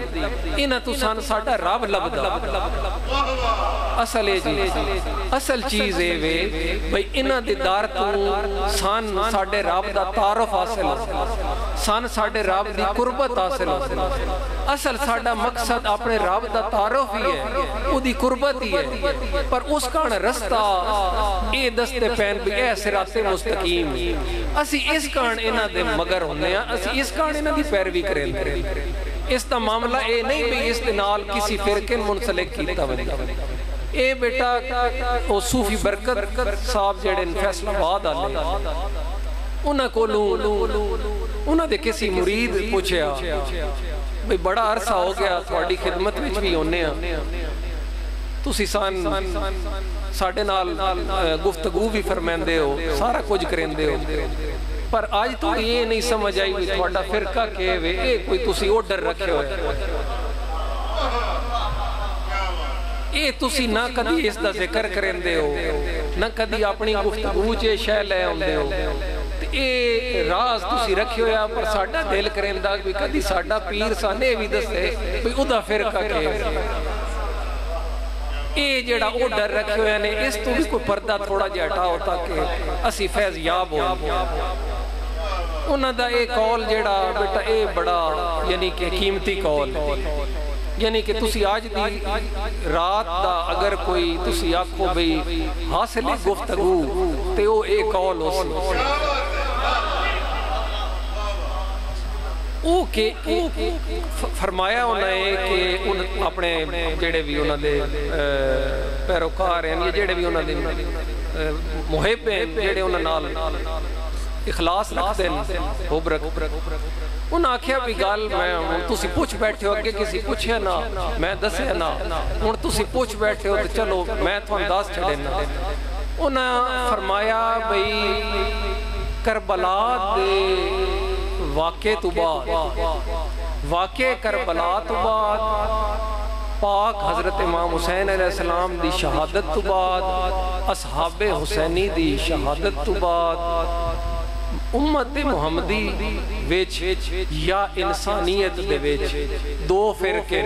انہاں تو سن ساڑھا رب لب دا اصل ہے جی اصل چیز ہے وے بھئی انہاں دے دار تو سن ساڑھے رب دا تعارف حاصل سن ساڑھے رب دی قربت حاصل اصل ساڑھا مقصد اپنے رب دا تعارف ہی ہے وہ دی قربت ہی ہے پر اس کان رستہ اے دستے پین بھی اے صراط مستقیم اسی اس کان انہاں دے مگر ہونے ہیں اسی اس کان انہاں دی پیروی کریں اس دا معاملہ اے نہیں بھی اس دنال کسی فرقن منسلک کیتا بنی اے بیٹا او صوفی برکت صاحب جڑے فیصل آباد آلے انہاں کو انہاں دے کسی مرید پوچھیا بھئی بڑا عرصہ ہو گیا تھوڑی خدمت وچ بھی ہونے ہیں تسی سان ساڑھے نال گفتگو بھی فرمیندے ہو سارا کچھ کرندے ہو پر آج تو یہ نہیں سمجھ آئی ہوئی تھوڑا فرقہ کے وے اے کوئی تسی اوڈر رکھے ہوئے اے تسی نہ کدی اس دا ذکر کرندے ہو نہ کدی اپنی گفتگو چے شے لے ہوندے ہو اے راز تسی رکھے ہویا پر ساڑھا دل کرندہ کدی ساڑھا پیر سانے بھی دستے بھئی ادا فرقہ کے اے جڑا او ڈر رکھے ہوئے نے اس تو بھی کوئی پردہ تھوڑا جا ہٹا ہوتا کہ اسی فیض یاب ہو انہاں دا اے کول جڑا بیٹا اے بڑا یعنی کہ قیمتی کول یعنی کہ تسی آج دی رات دا اگر کوئی تسی آکھو بھئی حاصل گفتگو تے او اے کول ہو سی او کہ فرمایا انہوں نے کہ اپنے جڑے بھی انہوں نے پیروکار ہیں یہ جڑے بھی انہوں نے محب ہیں جڑے انہوں نے اخلاص رکھتے ہیں حب رکھ انہوں نے آکھیا بھی گال میں تسی پوچھ بیٹھے ہو اگے کسی پوچھے نا میں دسے نا انہوں تسی پوچھ بیٹھے ہو تو چلو میں تو انداز چڑھے نا انہوں نے فرمایا بھئی کربلا دے واقع تو واقع کربلا تو بعد پاک حضرت امام حسین علیہ السلام دی شہادت تو بعد اصحاب حسینی دی شہادت تو بعد امت محمدی ویچ یا انسانیت دے ویچ دو فرقے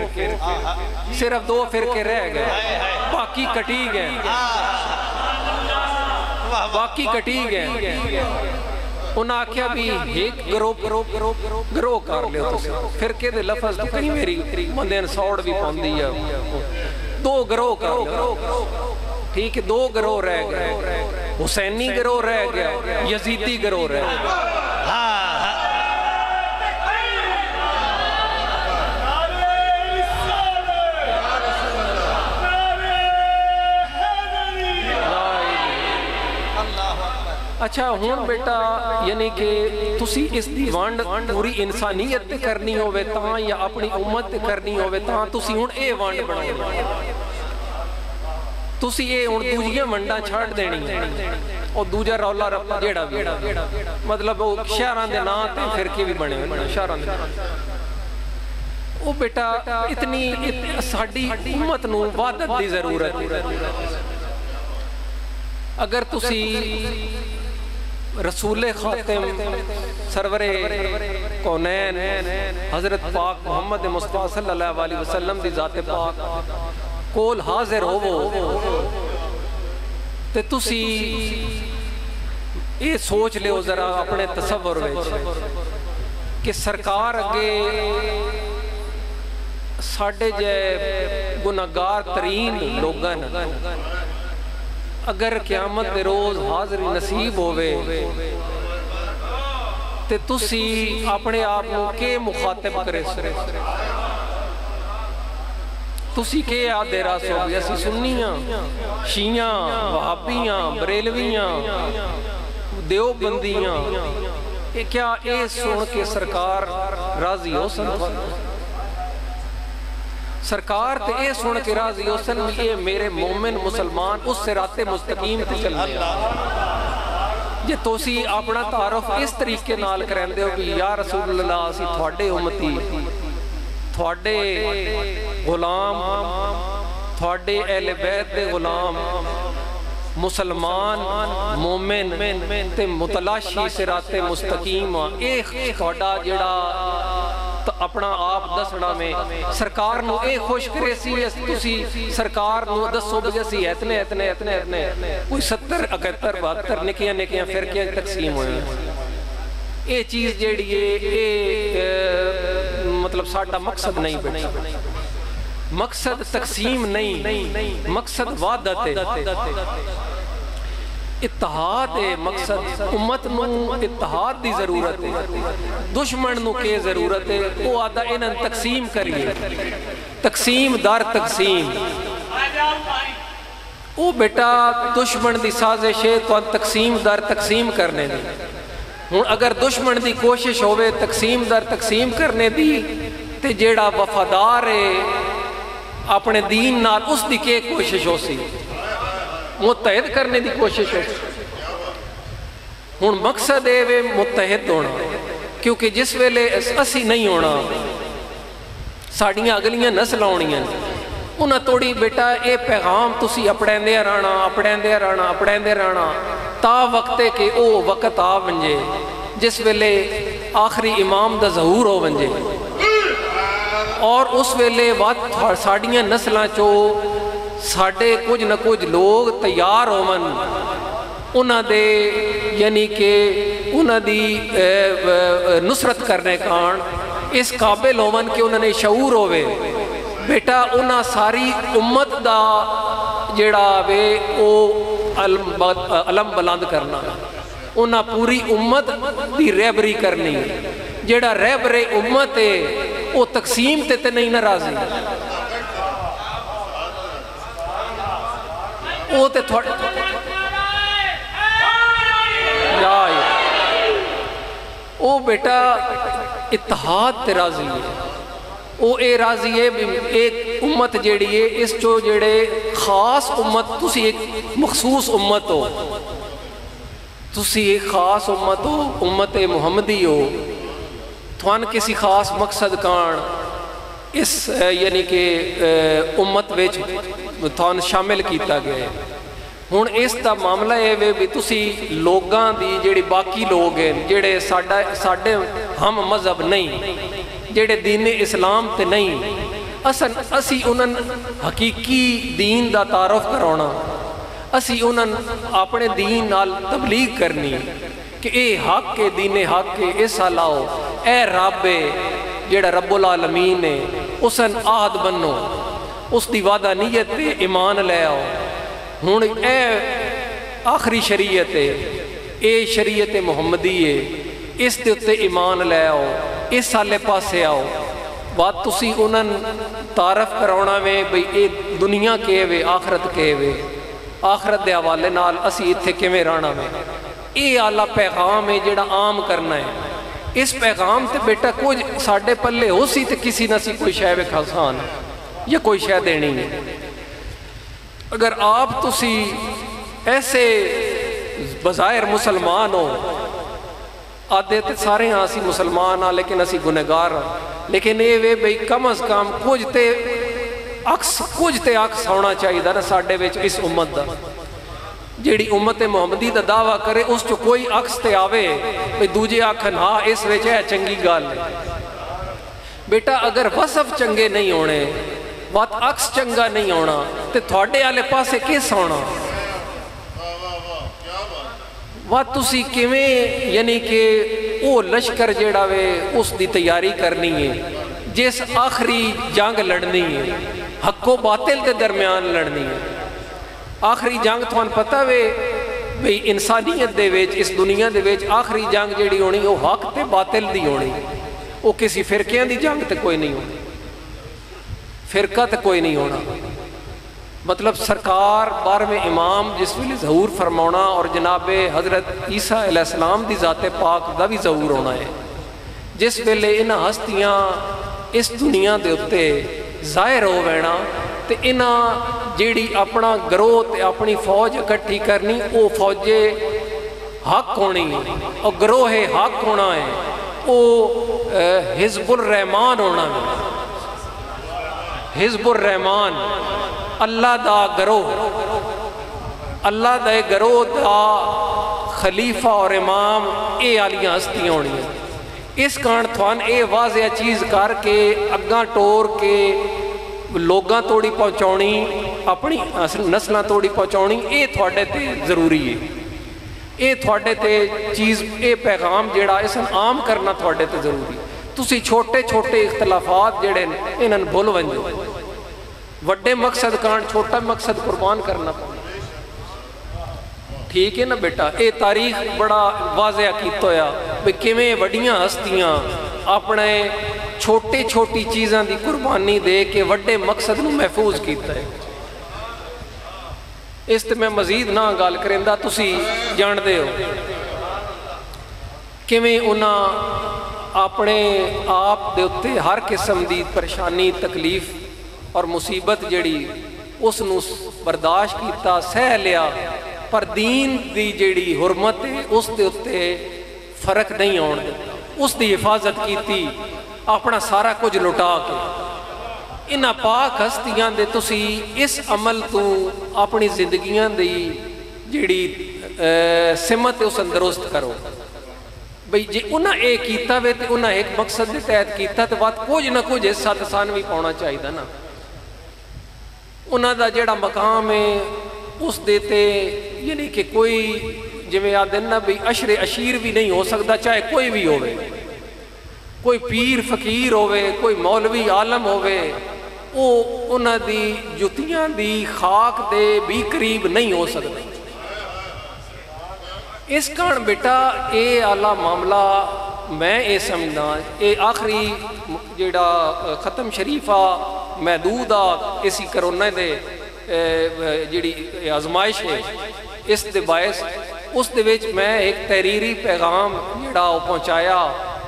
صرف دو فرقے رہ گئے باقی کٹی گئے باقی کٹی گئے انہاں آکھیا بھی ایک گروہ کر لے تو فرقے دے لفظ تو کہیں میری مندین سوڑ بھی پاندی ہے دو گروہ کر لے ٹھیک ہے دو گروہ رہ گئے حسینی گروہ رہ گیا، یزیدی گروہ رہ گیا. اچھا ہون بیٹا یعنی کہ تسی اس دی وانڈ پوری انسانیت تے کرنی ہوئے تاں یا اپنی امت تے کرنی ہوئے تاں تسی ہون اے وانڈ بناؤ، تسی اے ہون دوجیاں ونڈاں چھاڑ دینی اور دوجہ رولا رپا جیڑا بھی مطلب شہران دے نا تے فرقے بھی بنے ہوئے شہران دے نا. او بیٹا اتنی ساڑی امت نو وعدت دی ضرورت ہے. اگر تسی رسول خاتم سرور کونین حضرت پاک محمد مصطفیٰ صلی اللہ علیہ وسلم دی ذات پاک کول حاضر ہوو تے تسی یہ سوچ لے ہو ذرا اپنے تصور ویچ کہ سرکار اگے ساڑھے جے گناہگار ترین لوگن اگر قیامت دے روز حاضری نصیب ہوئے تے تسی اپنے آپ کے مخاطب کرے سرے تسی کے آدھے راسو بھی اسی سنیاں شیعہ وہابیاں بریلویاں دیوبندیاں کیا اے سن کے سرکار راضی ہو سن سرکار تے اے سن کے راضی ہو سن یہ میرے مومن مسلمان اس صراط مستقیم تے چلنے جے توسی اپنا تعارف اس طریقے نال کریں دے ہو کہ یا رسول اللہ اسی تھوڑے امتی تھوڑے غلام تھوڑے اہل بیت دے غلام مسلمان مومن تے متلاشی صراط مستقیم ایک تھوڑا جڑا اپنا آپ دسنا میں سرکار نو اے خوش کرے سی تسی سرکار نو دسو بجے سی اتنے کوئی 70 71 72 نکیاں فرقیاں تقسیم ہوئے اے چیز جیڑی ہے اے مطلب ساڑھا مقصد نہیں بیٹھا مقصد تقسیم نہیں مقصد وعدت ہے اتحاد ہے مقصد امت نو اتحاد دی ضرورت ہے دشمن نو کے ضرورت ہے وہ آدھا انہاں تقسیم کریے تقسیم دار تقسیم وہ بیٹا دشمن دی سازش ہے تو تقسیم دار تقسیم کرنے دی اگر دشمن دی کوشش ہوئے تقسیم در تقسیم کرنے دی تے جیڑا وفادار ہے اپنے دین نال اس دی کے کوشش ہو سی متحد کرنے دی کوشش ہو سی مقصد ہے وہ متحد ہونا کیونکہ جس ویلے اسی نہیں ہونا ساڑیاں اگلیاں نسل ہونیاں انہاں توڑی بیٹا اے پیغام تسی اپڑین دے رانا تا وقت ہے کہ او وقت آ ونجے جس ویلے آخری امام دا ظہور ہو ونجے اور اس ویلے ساڑیاں نسلاں چو ساڑھے کچھ نہ کچھ لوگ تیار ہومن انہاں دے یعنی کہ انہاں دی نصرت کرنے کان اس قابل ہومن کہ انہاں نے شعور ہوئے بیٹا انہاں ساری امت دا جڑا وے او علم بلند کرنا انہاں پوری امت دی رہبری کرنی جڑا رہبر امت ہے وہ تقسیم تے نہیں ناراضی وہ تے تھوڑا وہ بیٹا اتحاد تے راضی ہے وہ اے راضی ہے ایک امت جیڑی ہے اس چو جیڑے خاص امت تسی ایک مخصوص امت ہو تسی ایک خاص امت ہو امت محمدی ہو تھوان کسی خاص مقصد کان اس یعنی کہ امت ویچ تھوان شامل کیتا گئے ہون اس دا معاملہ ہے بھی تسی لوگاں دی جیڑی باقی لوگ ہیں جیڑے ساڑھے ہم مذہب نہیں جیڑے دین اسلام تے نہیں اسی انہاں حقیقی دین دا تعارف کرونا اسی انہاں اپنے دین نال تبلیغ کرنی کہ اے حق کے دین حق کے اس لاؤ اے رب جیڑا رب العالمین ہے اسن آہد بنو اس دی وعدہ نیت تے ایمان لے آؤ ہون اے آخری شریعت ہے، اے شریعت محمدی ہے، اس دے اتے ایمان لے آؤ، اس سالے پاسے آؤ۔ بات تسی انہاں تعارف کراؤنا وے بھئی اے دنیا کے وے آخرت کے وے، آخرت دے حوالے نال اسی اتھے کیویں رہنا وے۔ اے اعلیٰ پیغام ہے جڑا عام کرنا ہے۔ اس پیغام تے بیٹا کچھ ساڑھے پلے ہو سی تے کسی نہ سی کوئی شے وے خاصان یا کوئی شے دینی نہیں۔ اگر آپ تسی ایسے بظاہر مسلمان ہو، آدھے تے سارے ہاں اسی مسلمان ہاں لیکن اسی گنہگار ہاں، لیکن اے وے بھئی کم از کم کچھ تے عکس ہونا چاہیے نا ساڑھے وچ اس امت دا۔ جیڑی امت محمدی دا دعویٰ کرے اس چو کوئی عکس تے آوے بھئی دوجے آکھن ہاں اس وچ ہے چنگی گل ہے۔ بیٹا اگر وصف چنگے نہیں ہونے، بات عکس چنگا نہیں ہونا تے تھوڑے آلے پاسے کس ہونا؟ بات تسی کیویں یعنی کہ او لشکر جیڑا وے اس دی تیاری کرنی ہے جس آخری جنگ لڑنی ہے، حق و باطل کے درمیان لڑنی ہے۔ آخری جنگ تھوان پتہ وے بھئی انسانیت دے ویچ اس دنیا دے ویچ آخری جنگ جیڑی ہونی وہ حق تے باطل دی ہونی، وہ کسی فرقیاں دی جنگ تے کوئی نہیں ہونی، فرقہ تے کوئی نہیں ہونا۔ مطلب سرکار 12ویں امام جس ویلے ظہور فرماؤنا اور جناب حضرت عیسیٰ علیہ السلام دی ذات پاک دا بھی ظہور ہونا ہے، جس ویلے انہاں ہستیاں اس دنیا دے اتے ظاہر ہو وینا تے انہاں جیڑی اپنا گروہ تے اپنی فوج اکٹھی کرنی او فوج حق ہونی اور گروہ حق ہونا ہے، او حزب الرحمان ہونا ہے، حزب الرحمان اللہ دا گروہ، اللہ دا گروہ دا خلیفہ اور امام اے آلیاں ہستیاں ہونی ہیں۔ اس کان تھوان اے واضح چیز کر کے اگاں ٹور کے لوگاں توڑی پہنچاؤنی، اپنی نسلاں توڑی پہنچاؤنی، اے تھوڑے تے ضروری ہے۔ اے تھوڑے تے چیز اے پیغام جیڑا اس عام کرنا تھوڑے تے ضروری ہے۔ تسی چھوٹے چھوٹے اختلافات جیڑے انہاں بھول ونجو، وڈے مقصد کان چھوٹا مقصد قربان کرنا پڑا۔ ٹھیک ہے نا بیٹا؟ اے تاریخ بڑا واضح کیتا ہویا بھئی کیویں وڈیاں ہستیاں اپنے چھوٹی چھوٹی چیزاں دی قربانی دے کے وڈے مقصد نو محفوظ کیتا ہے۔ اس تے میں مزید نہ گل کریندا، تسی جان دے ہو کیویں انہاں اپنے آپ دے اتے ہر قسم دی پریشانی تکلیف اور مصیبت جیڑی اس نو برداشت کیتا، سہ لیا، پر دین دی جیڑی حرمت ہے اس دے اتے فرق نہیں آن دیتا، اس دی حفاظت کیتی اپنا سارا کچھ لٹا کے۔ انہاں پاک ہستیاں دے تسی اس عمل تو اپنی زندگیاں دی جیڑی سمت ہے اس اندرست کرو بھئی جی انہاں اے کیتا وے تے انہاں ایک مقصد دے تحت کیتا تے بات کچھ نہ کچھ حصہ تسان بھی پاؤنا چاہیے نا۔ انہاں دا جیڑا مقام ہے اس دیتے یعنی کہ کوئی جویں آدھے نا بھئی عشر عشیر بھی نہیں ہو سکتا، چاہے کوئی بھی ہوئے، کوئی پیر فقیر ہوئے، کوئی مولوی عالم ہوئے، وہ انہاں دی جتیاں دی خاک دے بھی قریب نہیں ہو سکتا۔ اس کان بیٹا اے اعلیٰ معاملہ میں اے سمجھنا، اے آخری جیڑا ختم شریفہ محدودہ اسی کرونا دے جیڑی آزمائش ہے اس دے باعث اس دے وچ میں ایک تحریری پیغام جیڑا پہنچایا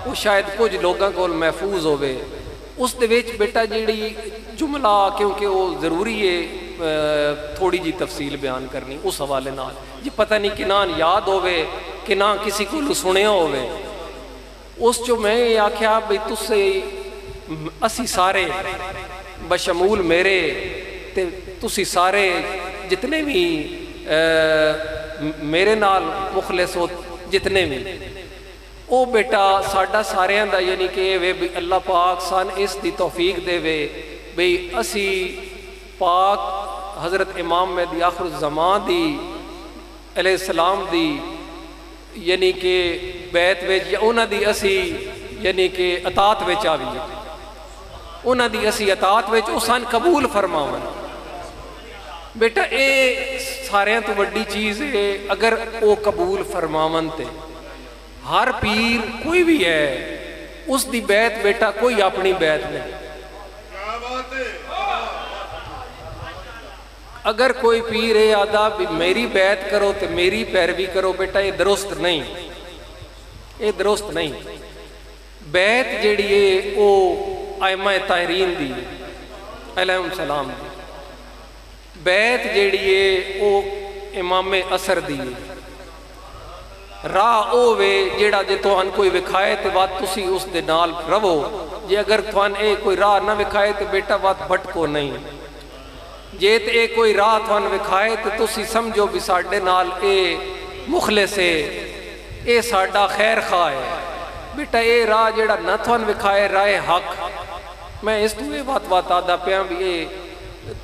وہ شاید کچھ لوگاں کو محفوظ ہوئے۔ اس دے وچ بیٹا جیڑی جملہ کیونکہ وہ ضروری ہے تھوڑی جی تفصیل بیان کرنی اس حوالے نال جی پتہ نہیں کنان یاد ہوئے کہ نہ کسی کو سنیا ہوئے۔ اس جو میں آکھیا بھئی تُسے اسی سارے بشمول میرے تے تُسی سارے جتنے بھی میرے نال مخلص ہو جتنے بھی او بیٹا ساڈا ساریاں دا یعنی کہ وے اللہ پاک سان اس دی توفیق دے وے بھئی اسی پاک حضرت امام مہدی آخر الزمان دی علیہ السلام دی یعنی کہ بیعت وچ یا انہاں دی اسی یعنی کہ اطاعت وچ آوی انہاں دی اسی اطاعت وچ او سان قبول فرماون بیٹا یہ سارے تو وڈی چیز ہے اگر وہ قبول فرماون تے ہر پیر کوئی بھی ہے اس دی بیعت بیٹا کوئی اپنی بیعت نہیں. اگر کوئی پیر ہے آدھا بھی میری بیعت کرو تو میری پیروی کرو، بیٹا یہ درست نہیں، یہ درست نہیں. بیعت جیڑی ہے وہ ائمہ طاہرین دی علیہم السلام دی، بیعت جیڑی ہے وہ امام اثر دی راہ او وے جیڑا جے توہن کوئی وکھائے تے وات تسی اس دے نال رو، جے اگر توہن اے کوئی راہ نہ وکھائے تے بیٹا وات بھٹکو نہیں. جے تے اے کوئی راہ توہن وکھائے تے تسی سمجھو بھی ساڈے نال اے مخلص ہے، اے ساڈا خیر خواہ ہے. بیٹا اے راہ جیڑا نہ توہن وکھائے راہ حق، میں اس تو اے بات آدھا پیاں بھی اے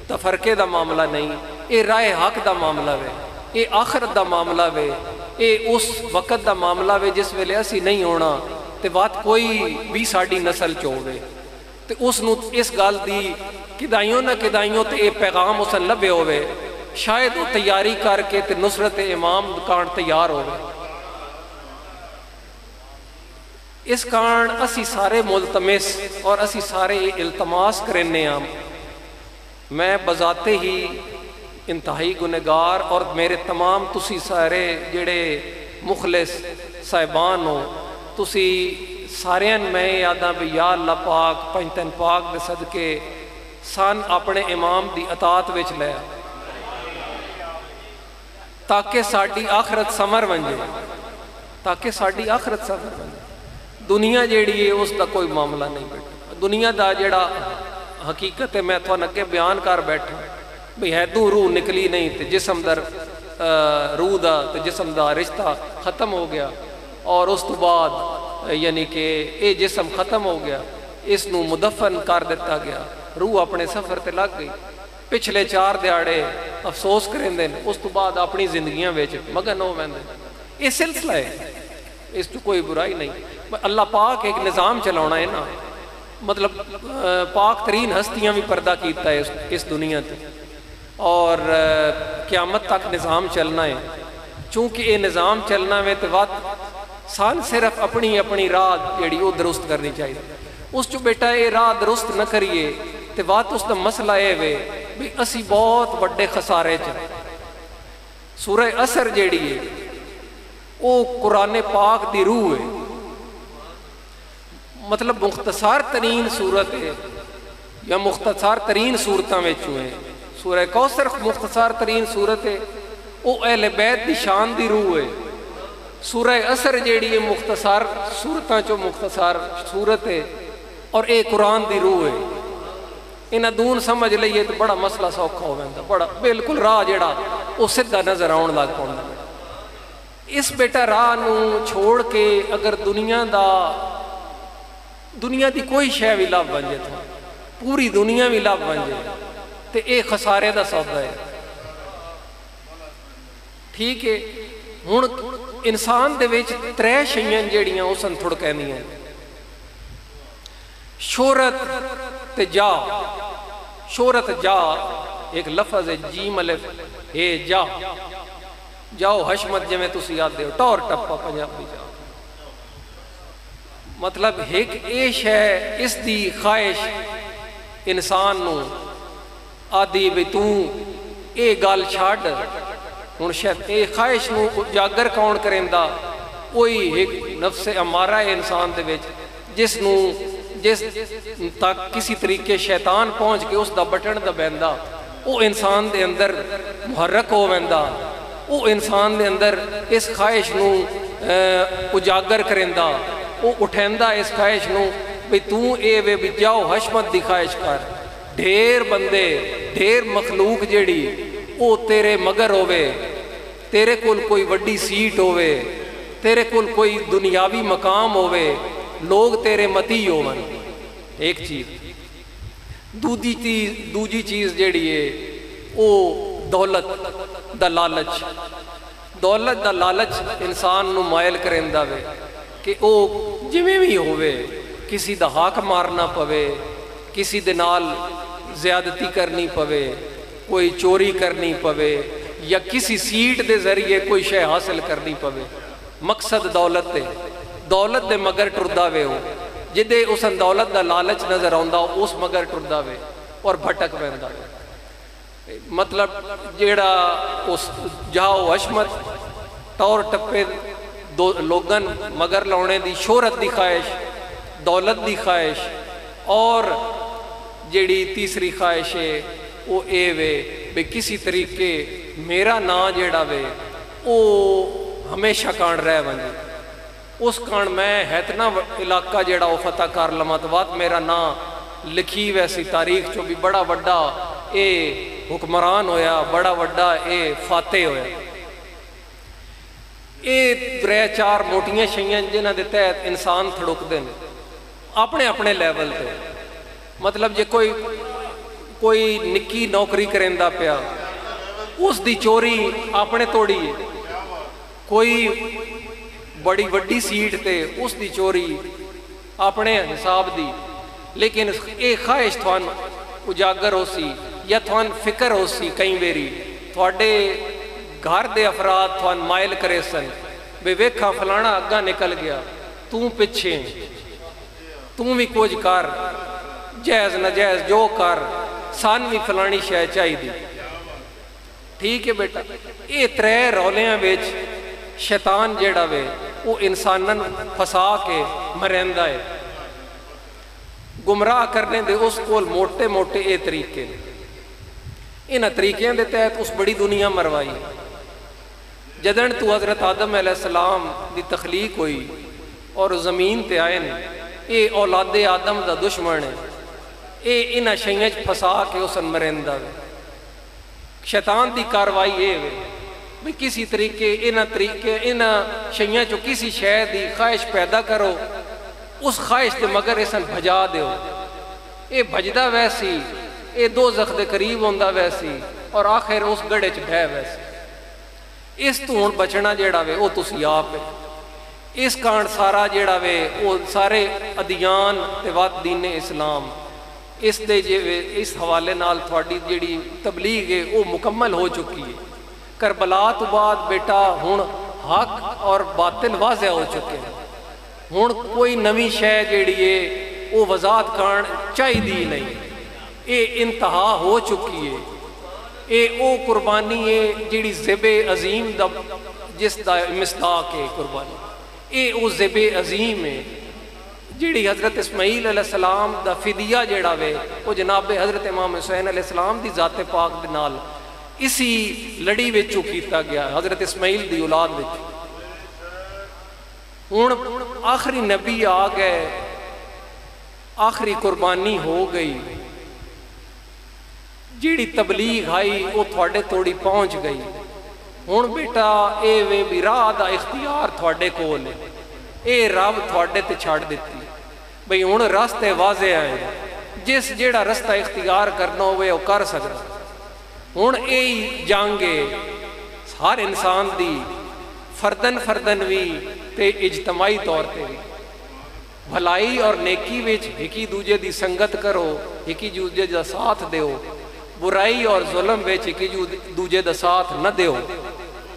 تفرقے دا معاملہ نہیں، اے راہ حق دا معاملہ وے، اے آخرت دا معاملہ وے، اے اس وقت دا معاملہ وے جس ویلے اسی نہیں ہونا تے بات کوئی بھی ساڑی نسل چوے تے اس نو اس گال دی کدائیوں نہ کدائیوں تے اے پیغام اسن لبے ہوئے، شاید وہ تیاری کر کے تے نصرت امام کان تیار ہوئے. اس کان اسی سارے ملتمس اور اسی سارے التماس کرنے ہم. میں بذاتے ہی انتہائی گنہگار اور میرے تمام تسی سارے جڑے مخلص صاحبان ہو تسی سارے میں یاداں بھی یا اللہ پاک پنجتن پاک دے صدقے سان اپنے امام دی اطاعت وچ لے تاکہ ساڑی آخرت سمر ونجے، تاکہ ساڑی آخرت سمر ونجے. دنیا جیڑی ہے اس دا کوئی معاملہ نہیں بیٹھا. دنیا دا جیڑا حقیقت ہے میں تھوڑا نگے بیان کر بیٹھا بھی ہے دو روح نکلی نہیں تے جسم در روح دا تے جسم دا رشتہ ختم ہو گیا اور اس تو بعد یعنی کہ اے جسم ختم ہو گیا، اس نو مدفن کر دیتا گیا، روح اپنے سفر تے لگ گئی. پچھلے 4 دیہاڑے افسوس کریں دیں اس تو بعد اپنی زندگیاں ویچ مگن ہو ویندے. یہ سلسلہ ہے، اس تو کوئی برائی نہیں. اللہ پاک ایک نظام چلانا ہے نا، مطلب پاک ترین ہستیاں بھی پردہ کیتا ہے اس دنیا تے اور قیامت تک نظام چلنا ہے. چونکہ یہ نظام چلنا ہے تو وقت سان صرف اپنی راہ جیڑی وہ درست کرنی چاہیے. اس جو بیٹا یہ راہ درست نہ کریے تو وقت اس دا مسئلہ یہ وے بھی اسی بہت بڑے خسارے چاہے. سورہ اثر جیڑی ہے وہ قرآن پاک دی روح ہے، مطلب مختصر ترین صورت ہے یا مختصر ترین صورتاں میں چوئے. سورہ کوثر مختصر ترین صورت ہے، وہ اہل بیت دی شان دی روح ہے. سورہ اثر جیڑی ہے مختصر صورتاں چو مختصر صورت ہے اور اے قرآن دی روح ہے. انہاں دون سمجھ لئیے تو بڑا مسئلہ سوکھا ہو ویندا، بڑا بالکل راہ جیڑا وہ سدھا نظر آن لگ پوندا. اس بیٹا راہ نو چھوڑ کے اگر دنیا دی کوئی شے بھی لب بن جائے، پوری دنیا بھی لب بن جائے تو اے خسارے دا سودا ہے. ٹھیک ہے، ہن انسان دے وچ 3 شیاں جیڑیاں اسن تھڑکیندیاں، شہرت تے جا. شہرت جا ایک لفظ ہے، جیم الف اے جا، جاؤ حشمت جے میں تسی آدھے ہو ٹور ٹپا پنجابی جا. مطلب ایک ایش ہے اس دی خواہش انسان نو آدھی بھی تو اے گال چھاڑ. ہن شاید اے خواہش نو اجاگر کون کریندا؟ کوئی ایک نفس امارہ ہے انسان دے وچ جس تک کسی طریقے شیطان پہنچ کے اس دا بٹن دبیندا، وہ انسان دے اندر محرک ہو ویندا، وہ انسان دے اندر اس خواہش نو اجاگر کریندا، وہ اٹھیندا اس خواہش نو بھی تو اے وے بھی جاؤ حشمت دی خواہش کر. ڈھیر بندے ڈھیر مخلوق جیڑی وہ تیرے مگر ہوئے، تیرے کول کوئی وڈی سیٹ ہوئے، تیرے کول کوئی دنیاوی مقام ہوئے، لوگ تیرے متی ہوئے. ایک چیز. دوجی چیز جیڑی ہے وہ دولت دا لالچ. دولت دا لالچ انسان نو مائل کریندا وے کہ او جویں بھی ہوئے کسی دا حق مارنا پوے، کسی دے نال زیادتی کرنی پوے، کوئی چوری کرنی پوے یا کسی سیٹ دے ذریعے کوئی شے حاصل کرنی پوے، مقصد دولت دے، دولت دے مگر ٹردا وے ہو، جدے اس دولت دا لالچ نظر آندا اس مگر ٹردا وے اور بھٹک پیندا وے۔ مطلب جیڑا اس جاؤ حشمت ٹور ٹپے لوگن مگر لاؤنے دی، شہرت دی خواہش، دولت دی خواہش، اور جیڑی تیسری خواہش ہے وہ اے وے بے کسی طریقے میرا نا جیڑا وے او ہمیشہ کان رہ ونجے، اس کان میں ہیتنا علاقہ جیڑا وہ فتح کر لما تو بات میرا نا لکھی ویسی تاریخ چو بھی بڑا وڈا اے حکمران ہویا، بڑا وڈا اے فاتح ہویا۔ اے درے چار موٹیاں شیئیں جنہ دے تحت انسان تھڑک دیں اپنے اپنے لیول تے، مطلب جے کوئی نکی نوکری کرندہ پیا اس دی چوری اپنے توڑی ہے، کوئی بڑی وڈی سیٹ تے اس دی چوری اپنے حساب دی، لیکن اے خواہش تھوان اجاگر ہو سی یا تھوان فکر ہو سی کئی ویری تھوڑے گھر دے افراد تھوان مائل کرے سن بے ویکھا فلانا اگا نکل گیا توں پچھے توں بھی کچھ کر جائز نجائز جو کر سان بھی فلانی شے چاہی دی۔ ٹھیک ہے بیٹا، اے ترے رولیاں بیچ شیطان جیڑا وے وہ انسانن پھسا کے مرندہ ہے، گمراہ کرنے دے اس کول موٹے موٹے اے طریقے، انہ طریقیاں دے تحت اس بڑی دنیا مروائی۔ جدن تو حضرت آدم علیہ السلام دی تخلیق ہوئی اور زمین تے آئے نے، اے اولاد آدم دا دشمن ہے، اے انہ شیئنج پھسا کے اسن مرندہ ہے۔ شیطان دی کاروائی اے ہے بھی کسی طریقے انہ شیئنج جو کسی شے دی خواہش پیدا کرو، اس خواہش دے مگر اسن بھجا دیو، اے بھجدہ ویسی، اے دوزخ دے قریب ہوندہ ویسی، اور آخر اس گڑے چ بھے ویسی۔ اس تو ہون بچنا جیڑا وے وہ تسی آپ ہے، اس کان سارا جیڑا وے وہ سارے ادیان تے وات دین اسلام اس دے اس حوالے نال تھوڑی جیڑی تبلیغ ہے وہ مکمل ہو چکی ہے۔ کربلا تو بعد بیٹا ہون حق اور باطل واضح ہو چکے ہیں، ہون کوئی نوی شے جیڑی ہے وہ وضاحت کان چاہی دی نہیں، اے انتہا ہو چکی ہے۔ اے او قربانی ہے جیڑی ذبح عظیم دا جس دا مصداق ہے قربانی، اے او ذبح عظیم ہے جیڑی حضرت اسماعیل علیہ السلام دا فدیہ جیڑا وے وہ جناب حضرت امام حسین علیہ السلام دی ذات پاک دے نال اسی لڑی وچوں کیتا گیا، حضرت اسماعیل دی اولاد وچ۔ ہن آخری نبی آ گئے، آخری قربانی ہو گئی، جیڑی تبلیغ آئی وہ تھوڑے توڑی پہنچ گئی۔ ہن بیٹا اے وے بھی راہ دا اختیار تھوڑے کول ہے، اے رب تھوڑے تے چھاڑ دیتی بھئی ہن راستے واضح ہیں، جس جیڑا رستہ اختیار کرنا ہوئے وہ کر سکتا۔ ہن اے جانگے ہر انسان دی فردن فردن بھی تے اجتماعی طور تے بھی بھلائی اور نیکی وچ ایکی دوجے دی سنگت کرو، ایکی دوجے دا ساتھ دیو، برائی اور ظلم وچ ایکی دوجے دا ساتھ نہ دیو،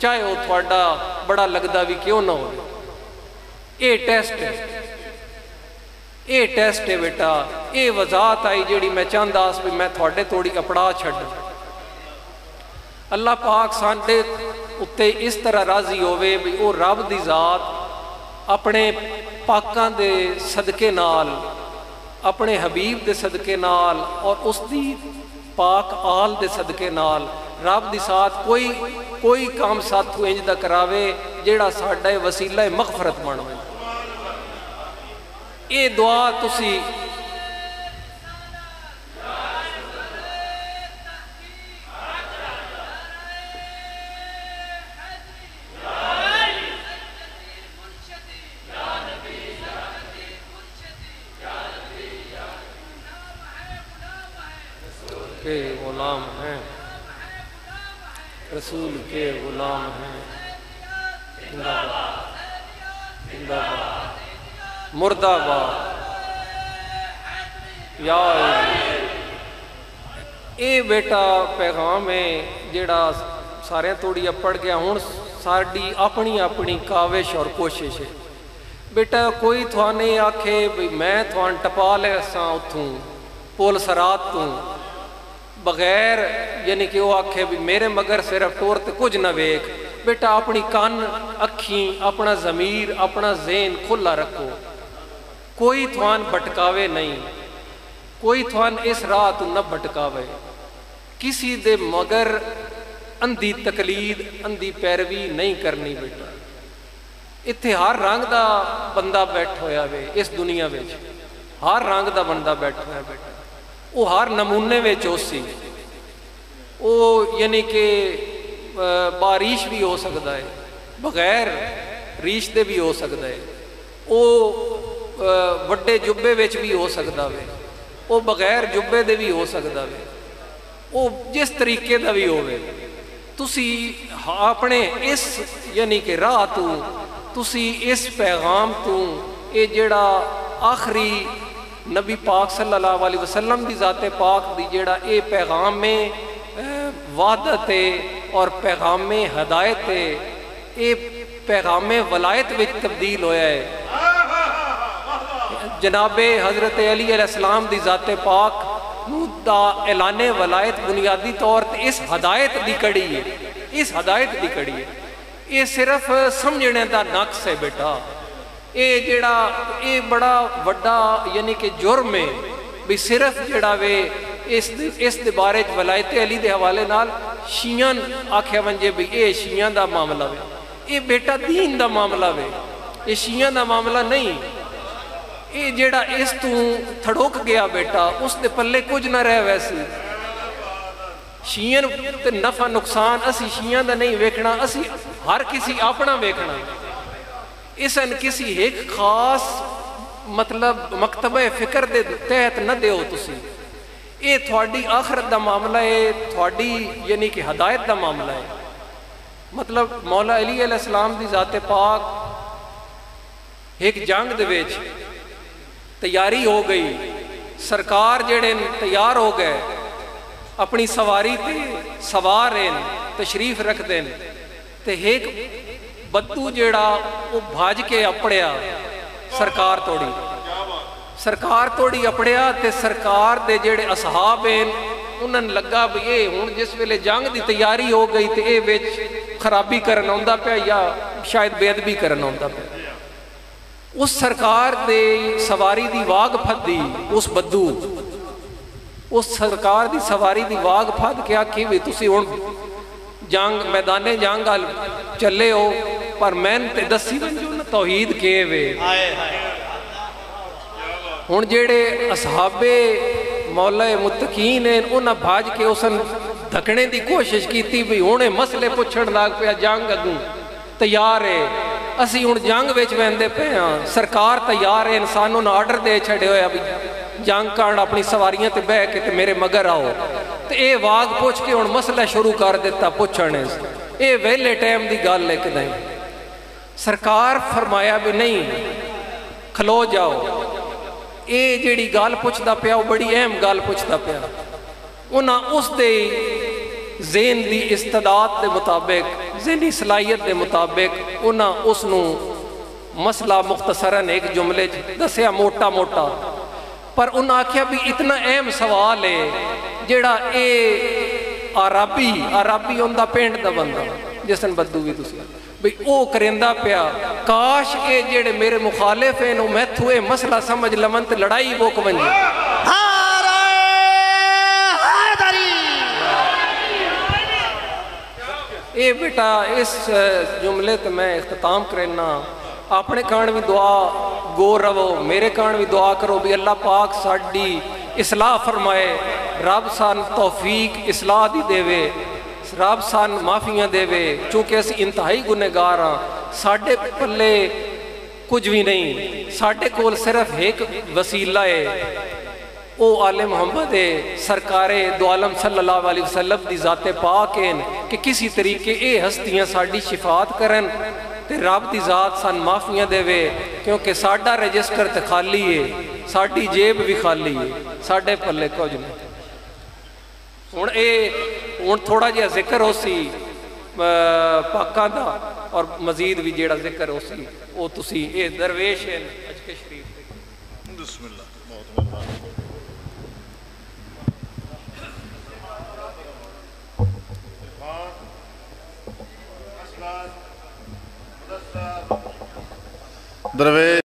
چاہے وہ تھوڑا بڑا لگدا بھی کیوں نہ ہو۔ اے ٹیسٹ ہے، اے ٹیسٹ ہے بیٹا، اے وضاحت آئی جیڑی میں چاہندہ اس بھی میں تھوڑے توڑی اپڑا چھڑ۔ اللہ پاک سانڈے اتے اس طرح راضی ہوئے بھی وہ رب دی ذات اپنے پاکاں دے صدقے نال، اپنے حبیب دے صدقے نال اور اس دی پاک آل دے صدقے نال رب دی ساتھ کوئی کام ساتھو انج دا کراوے جیڑا ساڈا وسیلہ مغفرت بنوے۔ اے دعا تسی کے غلام ہیں، رسول کے غلام ہیں، زندہ باد زندہ باد مردہ باد یا ਇਹ ਬੇਟਾ ਪੈਗਾਮ ਹੈ ਜਿਹੜਾ ਸਾਰਿਆਂ ਤੋੜੀ ਪੜ ਗਿਆ। ਹੁਣ ਸਾਡੀ ਆਪਣੀ ਆਪਣੀ ਕਾਵਿਸ਼ ਔਰ ਕੋਸ਼ਿਸ਼ ਹੈ ਬੇਟਾ। ਕੋਈ ਤੁਹਾਨੂੰ ਆਖੇ ਵੀ ਮੈਂ ਤੁਹਾਨੂੰ ਟਪਾ ਲਿਆ ਸਾਂ ਉੱਥੋਂ ਪੁਲ ਸਰਾਤ ਤੋਂ ਬਗੈਰ, ਯਾਨੀ ਕਿ ਉਹ ਆਖੇ ਵੀ ਮੇਰੇ ਮਗਰ ਸਿਰਫ ਟੋਰ ਤੇ ਕੁਝ ਨਾ ਵੇਖ। ਬੇਟਾ ਆਪਣੀ ਕੰਨ ਅੱਖੀਂ ਆਪਣਾ ਜ਼ਮੀਰ ਆਪਣਾ ਜ਼ੇਨ ਖੁੱਲਾ ਰੱਖੋ। ਕੋਈ ਤੁਹਾਨੂੰ ਭਟਕਾਵੇ ਨਹੀਂ, ਕੋਈ ਤੁਹਾਨੂੰ ਇਸ ਰਾਹ ਤੋਂ ਨਾ ਭਟਕਾਵੇ। ਕਿਸੇ ਦੇ ਮਗਰ ਅੰਧੀ ਤਕਲੀਦ ਅੰਧੀ ਪੈਰਵੀ ਨਹੀਂ ਕਰਨੀ ਬੇਟਾ। ਇੱਥੇ ਹਰ ਰੰਗ ਦਾ ਬੰਦਾ ਬੈਠ ਹੋਇਆ ਵੇ ਇਸ ਦੁਨੀਆ ਵਿੱਚ, ਹਰ ਰੰਗ ਦਾ ਬੰਦਾ ਬੈਠ ਹੋਇਆ ਬੇਟਾ। ਉਹ ਹਰ ਨਮੂਨੇ ਵਿੱਚ ਉਸ ਸੀ। ਉਹ ਯਾਨੀ ਕਿ ਬਾਰਿਸ਼ ਵੀ ਹੋ ਸਕਦਾ ਹੈ, ਬਗੈਰ ਰੀਸ਼ ਦੇ ਵੀ ਹੋ ਸਕਦਾ ਹੈ। ਉਹ ਵੱਡੇ ਜੁੱਬੇ ਵਿੱਚ ਵੀ ਹੋ ਸਕਦਾ ਵੇ, ਉਹ ਬਗੈਰ ਜੁੱਬੇ ਦੇ ਵੀ ਹੋ ਸਕਦਾ ਵੇ। ਉਹ ਜਿਸ ਤਰੀਕੇ ਦਾ ਵੀ ਹੋਵੇ, ਤੁਸੀਂ ਆਪਣੇ ਇਸ ਯਾਨੀ ਕਿ ਰਾਹ ਤੋਂ, ਤੁਸੀਂ ਇਸ ਪੈਗਾਮ ਤੋਂ, ਇਹ ਜਿਹੜਾ ਆਖਰੀ نبی پاک صلی اللہ علیہ وسلم دی ذات پاک دی جیڑا اے پیغام وعدت اور پیغام ہدایت اے پیغام ولایت وچ تبدیل ہویا ہے۔ جناب حضرت علی علیہ السلام دی ذات پاک دا اعلان ولایت بنیادی طور تے اس ہدایت دی کڑی ہے، اس ہدایت دی کڑی ہے۔ یہ صرف سمجھنے دا نقص ہے بیٹا۔ یہ بڑا وڈا یعنی کہ جرم ہے بھی صرف جڑا وے اس دے بارے ولایت علی دے حوالے نال شیعہ آکھیا ونجے بھی اے شیعہ دا معاملہ وے۔ یہ بیٹا دین دا معاملہ وے، یہ شیعہ دا معاملہ نہیں۔ یہ جڑا اس تو تھڑوک گیا بیٹا، اس دے پلے کچھ نہ رہ ویسی۔ شیعہ تے نفع نقصان اسی شیعہ دا نہیں ویکھنا، اسی ہر کسی اپنا ویکھنا۔ اسن کسی ایک خاص مطلب مکتبہ فکر دے تحت نہ دیو تسی۔ اے تھوڑی آخرت دا معاملہ ہے، تھوڑی یعنی کہ ہدایت دا معاملہ ہے۔ مطلب مولا علی علیہ السلام دی ذات پاک ایک جنگ دے وچ تیاری ہو گئی، سرکار جڑے تیار ہو گئے، اپنی سواری تے سوار ہیں، تشریف رکھ دیں تے ایک بدو جیڑا وہ بھاج کے اپڑیا سرکار توڑی اپڑیا تے سرکار دے جیڑے اصحاب ہیں انہوں نے لگا بھی اے ہون جس ویلے جنگ دی تیاری ہو گئی تے اے وچ خرابی کرنا ہوندہ پیا یا شاید بے ادبی کرنا ہوندہ پیا۔ اس سرکار دے سواری دی واگ پھد دی اس بدو، اس سرکار دی سواری دی واگ پھد کیا کی بھی تسی ہون جنگ میدان جنگ چلے ہو پر میں تے دسی ونجو توحید کے وے۔ ہون جیڑے اصحاب مولا متقین ہیں انہاں بھاج کے اسن دھکنے دی کوشش کی تھی بھی ہونے مسئلے پچھڑ لاگ پیا، جنگ اگوں تیار ہے، اسی ہون جنگ ویچ ویندے پہ ہاں، سرکار تیار ہے، انسانوں نے آرڈر دے چھڑے ہوئے ابھی جنگ کارن اپنی سواریاں تے بہ کے تے میرے مگر آؤ تے اے واگ پوچھ کے ہون مسئلہ شروع کر دیتا پوچھنے سے۔ اے ویلے ٹائم دی گال لے کے نہیں، سرکار فرمایا بھی نہیں کھلو جاؤ۔ اے جیڑی گال پوچھتا پیا وہ بڑی اہم گال پوچھتا پیا۔ انہاں اس دے ذہن دی استعداد دے مطابق، ذہنی صلاحیت دے مطابق انہاں اس نو مسئلہ مختصراً ایک جملے دسیا موٹا موٹا، پر انہاں کیا بھی اتنا اہم سوال ہے جیڑا اے عربی ہوندہ پینڈ دا بندہ جسن بدو بھی تسی بھئی او کرندہ پیا، کاش اے جیڑے میرے مخالف ہیں میں تھوئے مسئلہ سمجھ لمنت لڑائی وہ کمنجی۔ اے بیٹا اس جملے تے میں اختتام کرنا، اپنے کان بھی دعا گو رو، میرے کان بھی دعا کرو بھی اللہ پاک ساڑی اصلاح فرمائے، رب سان توفیق اصلاح دی دے وے، رب سان معافیاں دے وے، چونکہ اسی انتہائی گنہگار ہاں، ساڑھے پلے کچھ بھی نہیں، ساڑھے کول صرف ایک وسیلہ ہے، او آل محمد سرکار دو عالم صلی اللہ علیہ وسلم دی ذات پاک ہیں کہ کسی طریقے اے ہستیاں ساڑھی شفاعت کرن تے رب دی ذات سان معافیاں دے وے، کیونکہ ساڑھا رجسٹر تے خالی ہے، ساڑھی جیب بھی خالی ہے، ساڑھے پلے کچھ نہیں۔ ہوں تھوڑا جہا ذکر ہو سی پاکاں دا اور مزید بھی جیڑا ذکر ہو سی وہ تسی اے درویش ہیں اج کے شریف بسم اللہ بہت مہربانی درویش